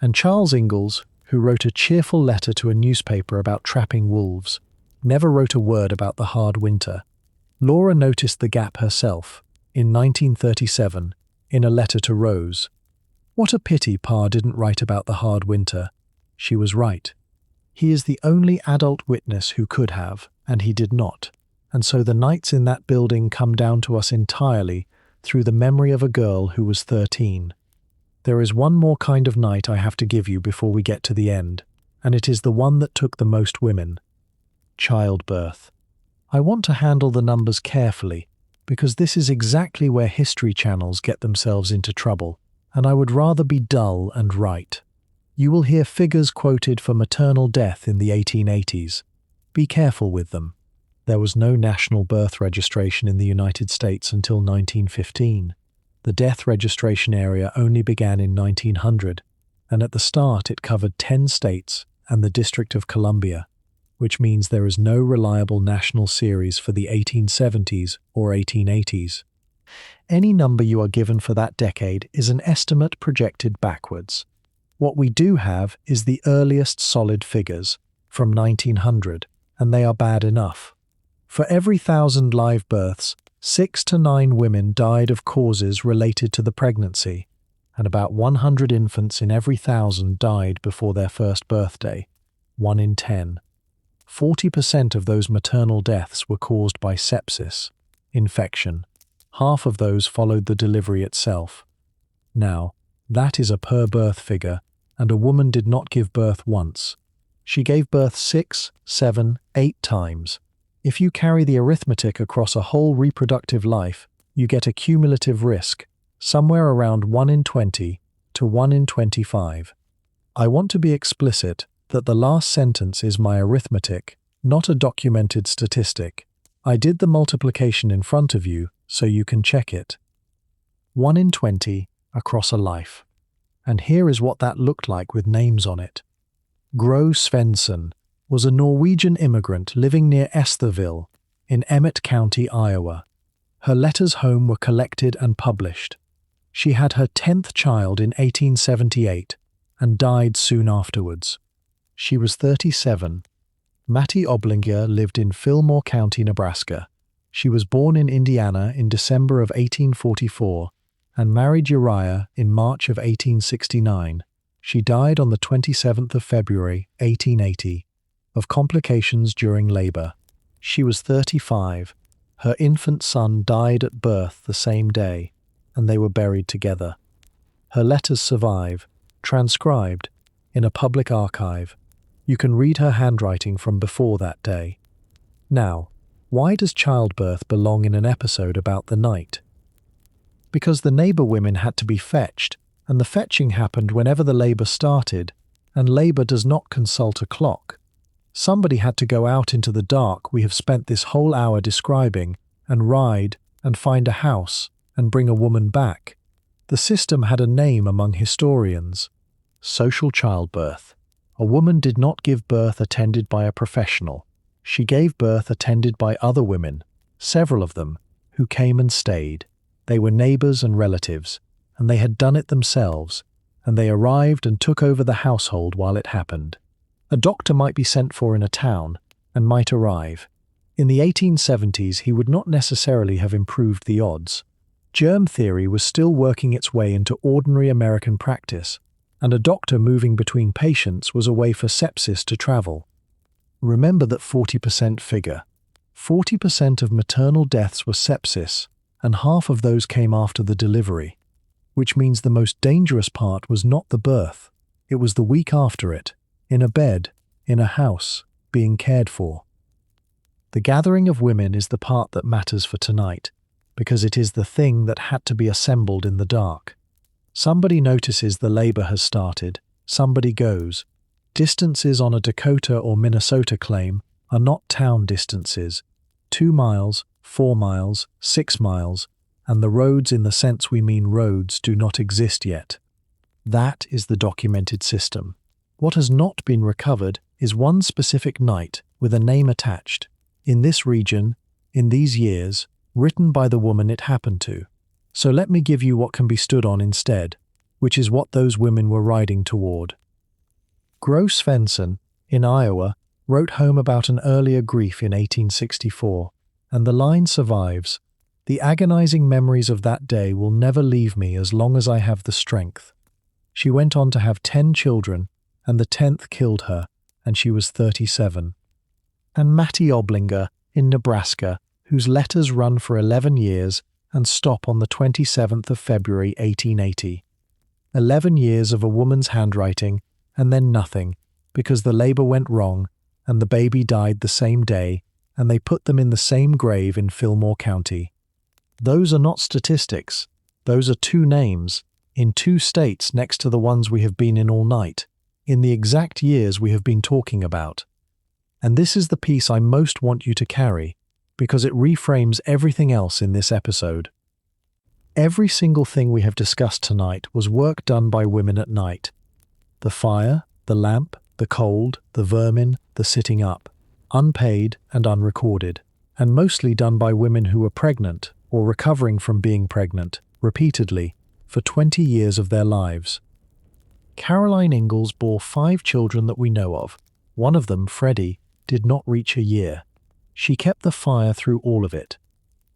And Charles Ingalls, who wrote a cheerful letter to a newspaper about trapping wolves, never wrote a word about the hard winter. Laura noticed the gap herself, in 1937, in a letter to Rose. What a pity Pa didn't write about the hard winter. She was right. He is the only adult witness who could have, and he did not. And so the nights in that building come down to us entirely through the memory of a girl who was 13. There is one more kind of night I have to give you before we get to the end, and it is the one that took the most women. Childbirth. I want to handle the numbers carefully, because this is exactly where history channels get themselves into trouble, and I would rather be dull and right. You will hear figures quoted for maternal death in the 1880s. Be careful with them. There was no national birth registration in the United States until 1915. The death registration area only began in 1900, and at the start it covered 10 states and the District of Columbia, which means there is no reliable national series for the 1870s or 1880s. Any number you are given for that decade is an estimate projected backwards. What we do have is the earliest solid figures, from 1900, and they are bad enough. For every 1,000 live births, 6 to 9 women died of causes related to the pregnancy, and about 100 infants in every 1,000 died before their first birthday, 1 in 10. 40% of those maternal deaths were caused by sepsis, infection. Half of those followed the delivery itself. Now, that is a per-birth figure, and a woman did not give birth once. She gave birth 6, 7, 8 times. If you carry the arithmetic across a whole reproductive life, you get a cumulative risk, somewhere around 1 in 20 to 1 in 25. I want to be explicit that the last sentence is my arithmetic, not a documented statistic. I did the multiplication in front of you, so you can check it. 1 in 20 across a life. And here is what that looked like with names on it. Gro Svensson was a Norwegian immigrant living near Estherville in Emmett County, Iowa. Her letters home were collected and published. She had her 10th child in 1878 and died soon afterwards. She was 37. Mattie Oblinger lived in Fillmore County, Nebraska. She was born in Indiana in December of 1844 and married Uriah in March of 1869. She died on the 27th of February, 1880, of complications during labor. She was 35. Her infant son died at birth the same day, and they were buried together. Her letters survive, transcribed, in a public archive. You can read her handwriting from before that day. Now, why does childbirth belong in an episode about the night? Because the neighbor women had to be fetched, and the fetching happened whenever the labor started, and labor does not consult a clock. Somebody had to go out into the dark we have spent this whole hour describing, and ride, and find a house, and bring a woman back. The system had a name among historians: social childbirth. A woman did not give birth attended by a professional. She gave birth attended by other women, several of them, who came and stayed. They were neighbors and relatives, and they had done it themselves, and they arrived and took over the household while it happened. A doctor might be sent for in a town, and might arrive. In the 1870s, he would not necessarily have improved the odds. Germ theory was still working its way into ordinary American practice, and a doctor moving between patients was a way for sepsis to travel. Remember that 40% figure. 40% of maternal deaths were sepsis, and half of those came after the delivery, which means the most dangerous part was not the birth. It was the week after it, in a bed, in a house, being cared for. The gathering of women is the part that matters for tonight, because it is the thing that had to be assembled in the dark. Somebody notices the labor has started, somebody goes. Distances on a Dakota or Minnesota claim are not town distances. 2 miles, 4 miles, 6 miles, and the roads in the sense we mean roads do not exist yet. That is the documented system. What has not been recovered is one specific night with a name attached, in this region, in these years, written by the woman it happened to. So let me give you what can be stood on instead, which is what those women were riding toward. Gro Svensson, in Iowa, wrote home about an earlier grief in 1864, and the line survives: "The agonizing memories of that day will never leave me as long as I have the strength." She went on to have 10 children, and the 10th killed her, and she was 37. And Mattie Oblinger, in Nebraska, whose letters run for 11 years and stop on the 27th of February 1880. 11 years of a woman's handwriting, and then nothing, because the labor went wrong, and the baby died the same day, and they put them in the same grave in Fillmore County. Those are not statistics. Those are 2 names, in 2 states next to the ones we have been in all night, in the exact years we have been talking about. And this is the piece I most want you to carry, because it reframes everything else in this episode. Every single thing we have discussed tonight was work done by women at night. The fire, the lamp, the cold, the vermin, the sitting up, unpaid and unrecorded, and mostly done by women who were pregnant or recovering from being pregnant, repeatedly, for 20 years of their lives. Caroline Ingalls bore 5 children that we know of. One of them, Freddie, did not reach a year. She kept the fire through all of it.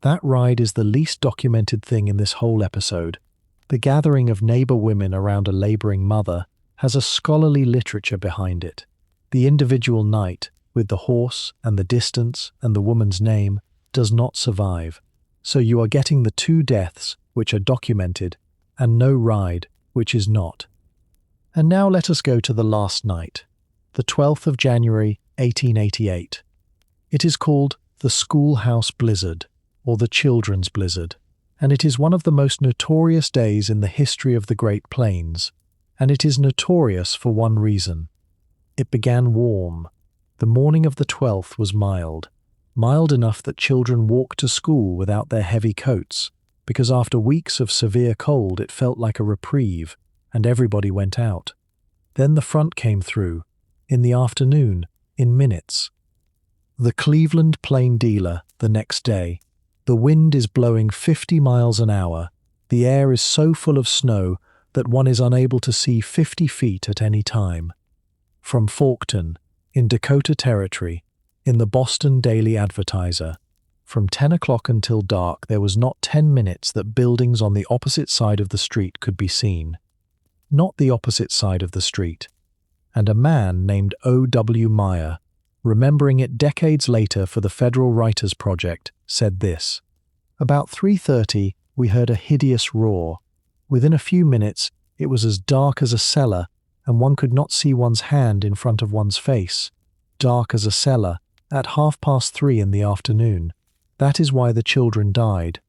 That ride is the least documented thing in this whole episode. The gathering of neighbor women around a laboring mother has a scholarly literature behind it. The individual night, with the horse and the distance and the woman's name, does not survive. So you are getting the 2 deaths, which are documented, and no ride, which is not. And now let us go to the last night, the 12th of January, 1888. It is called the Schoolhouse Blizzard, or the Children's Blizzard, and it is one of the most notorious days in the history of the Great Plains, and it is notorious for one reason. It began warm. The morning of the 12th was mild enough that children walked to school without their heavy coats, because after weeks of severe cold it felt like a reprieve, and everybody went out. Then the front came through, in the afternoon, in minutes. The Cleveland Plain Dealer, the next day. The wind is blowing 50 miles an hour. The air is so full of snow that one is unable to see 50 feet at any time. From Forkton, in Dakota Territory, in the Boston Daily Advertiser, from 10 o'clock until dark there was not 10 minutes that buildings on the opposite side of the street could be seen. Not the opposite side of the street. And a man named O.W. Meyer, remembering it decades later for the Federal Writers Project, said this: "About 3:30 we heard a hideous roar. Within a few minutes it was as dark as a cellar, and one could not see one's hand in front of one's face. Dark as a cellar, at 3:30 in the afternoon. That is why the children died.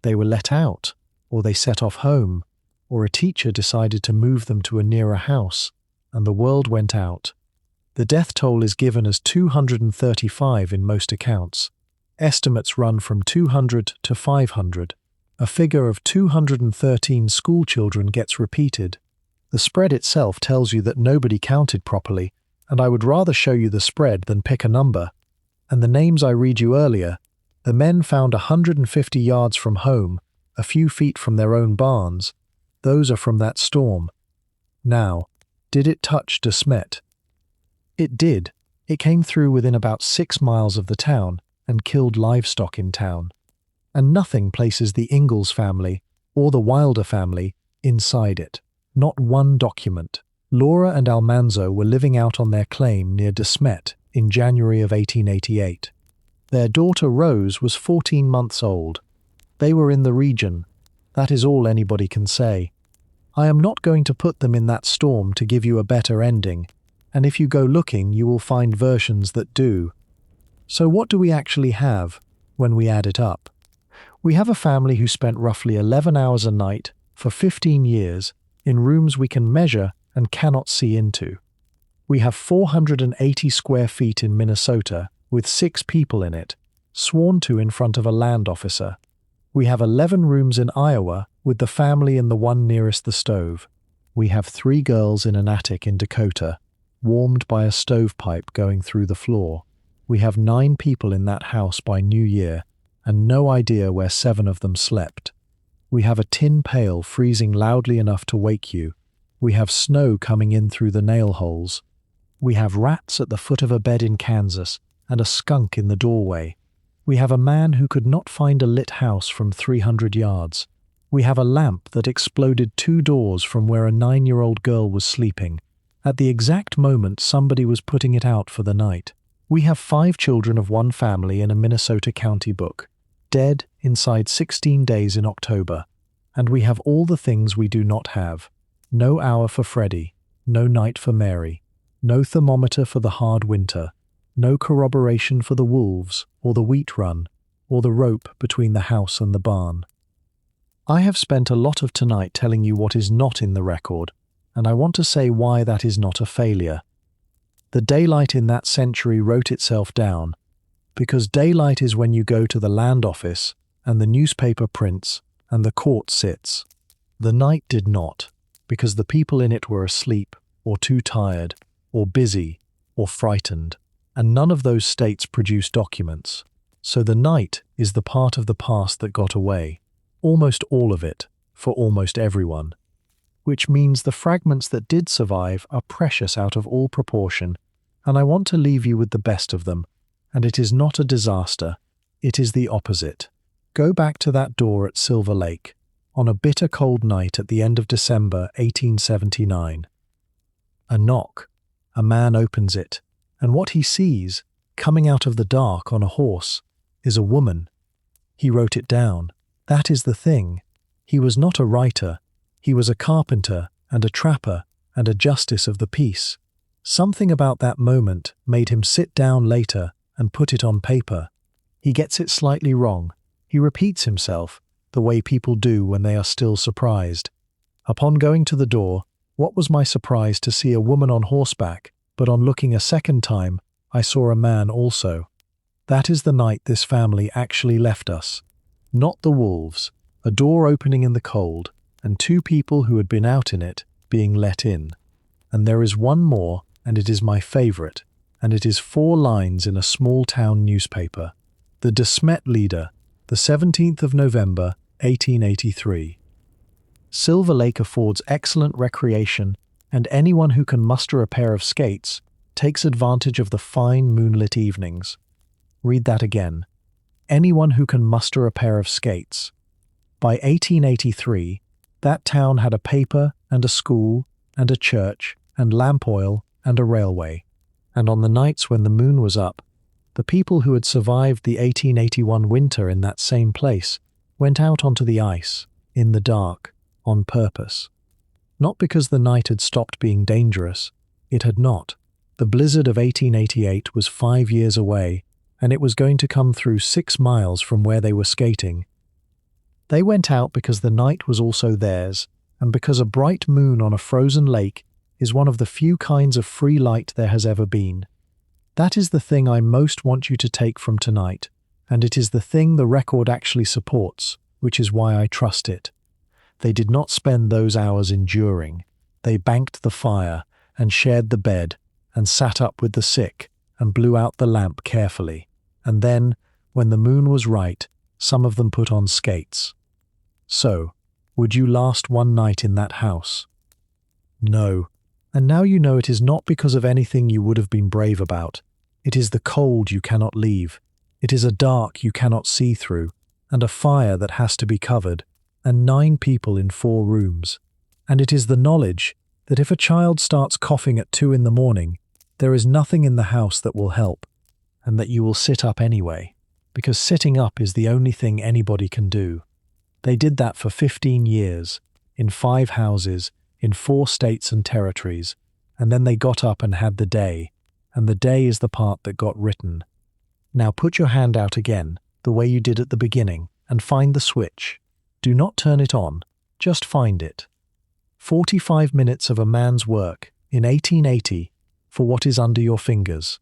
They were let out, or they set off home, or a teacher decided to move them to a nearer house, and the world went out. The death toll is given as 235 in most accounts. Estimates run from 200 to 500. A figure of 213 school children gets repeated. The spread itself tells you that nobody counted properly, and I would rather show you the spread than pick a number. And the names I read you earlier, the men found 150 yards from home, a few feet from their own barns. Those are from that storm. Now, did it touch De Smet? It did. It came through within about 6 miles of the town and killed livestock in town. And nothing places the Ingalls family, or the Wilder family, inside it. Not one document. Laura and Almanzo were living out on their claim near De Smet in January of 1888. Their daughter Rose was 14 months old. They were in the region. That is all anybody can say. I am not going to put them in that storm to give you a better ending, and if you go looking you will find versions that do. So what do we actually have when we add it up? We have a family who spent roughly 11 hours a night for 15 years in rooms we can measure and cannot see into. We have 480 square feet in Minnesota with 6 people in it, sworn to in front of a land officer. We have 11 rooms in Iowa with the family in the one nearest the stove. We have 3 girls in an attic in Dakota, warmed by a stovepipe going through the floor. We have 9 people in that house by New Year, and no idea where 7 of them slept. We have a tin pail freezing loudly enough to wake you. We have snow coming in through the nail holes. We have rats at the foot of a bed in Kansas and a skunk in the doorway. We have a man who could not find a lit house from 300 yards. We have a lamp that exploded 2 doors from where a 9-year-old girl was sleeping, at the exact moment somebody was putting it out for the night. We have 5 children of one family in a Minnesota county book, dead inside 16 days in October. And we have all the things we do not have. No hour for Freddie, no night for Mary, no thermometer for the hard winter, no corroboration for the wolves, or the wheat run, or the rope between the house and the barn. I have spent a lot of tonight telling you what is not in the record, and I want to say why that is not a failure. The daylight in that century wrote itself down, because daylight is when you go to the land office, and the newspaper prints, and the court sits. The night did not, because the people in it were asleep, or too tired, or busy, or frightened, and none of those states produce documents. So the night is the part of the past that got away, almost all of it, for almost everyone. Which means the fragments that did survive are precious out of all proportion, and I want to leave you with the best of them, and it is not a disaster, it is the opposite. Go back to that door at Silver Lake, on a bitter cold night at the end of December 1879. A knock. A man opens it, and what he sees coming out of the dark on a horse, is a woman. He wrote it down. That is the thing. He was not a writer. He was a carpenter and a trapper and a justice of the peace. Something about that moment made him sit down later and put it on paper. He gets it slightly wrong. He repeats himself, the way people do when they are still surprised. Upon going to the door, what was my surprise to see a woman on horseback, but on looking a second time, I saw a man also. That is the night this family actually left us. Not the wolves, a door opening in the cold, and two people who had been out in it being let in. And there is one more, and it is my favorite, and it is 4 lines in a small town newspaper. The Smet leader, the 17th of November, 1883. Silver Lake affords excellent recreation, and anyone who can muster a pair of skates takes advantage of the fine moonlit evenings. Read that again. Anyone who can muster a pair of skates. By 1883, that town had a paper and a school and a church and lamp oil and a railway. And on the nights when the moon was up, the people who had survived the 1881 winter in that same place went out onto the ice, in the dark, on purpose. Not because the night had stopped being dangerous. It had not. The blizzard of 1888 was 5 years away, and it was going to come through 6 miles from where they were skating. They went out because the night was also theirs, and because a bright moon on a frozen lake is one of the few kinds of free light there has ever been. That is the thing I most want you to take from tonight, and it is the thing the record actually supports, which is why I trust it. They did not spend those hours enduring. They banked the fire, and shared the bed, and sat up with the sick, and blew out the lamp carefully. And then, when the moon was right, some of them put on skates. So, would you last one night in that house? No. And now you know it is not because of anything you would have been brave about. It is the cold you cannot leave. It is a dark you cannot see through, and a fire that has to be covered, and 9 people in 4 rooms. And it is the knowledge that if a child starts coughing at 2 in the morning, there is nothing in the house that will help, and that you will sit up anyway, because sitting up is the only thing anybody can do. They did that for 15 years, in 5 houses, in 4 states and territories, and then they got up and had the day, and the day is the part that got written. Now put your hand out again, the way you did at the beginning, and find the switch. Do not turn it on, just find it. 45 minutes of a man's work, in 1880, for what is under your fingers.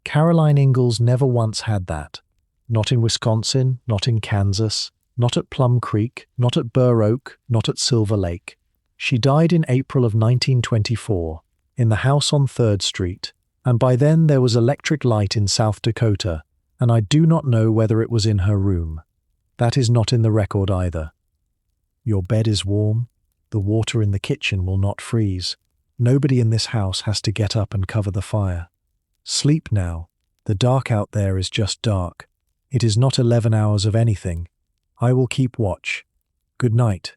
Caroline Ingalls never once had that. Not in Wisconsin, not in Kansas, not at Plum Creek, not at Burr Oak, not at Silver Lake. She died in April of 1924, in the house on 3rd Street, and by then there was electric light in South Dakota, and I do not know whether it was in her room. That is not in the record either. Your bed is warm. The water in the kitchen will not freeze. Nobody in this house has to get up and cover the fire. Sleep now. The dark out there is just dark. It is not 11 hours of anything. I will keep watch. Good night.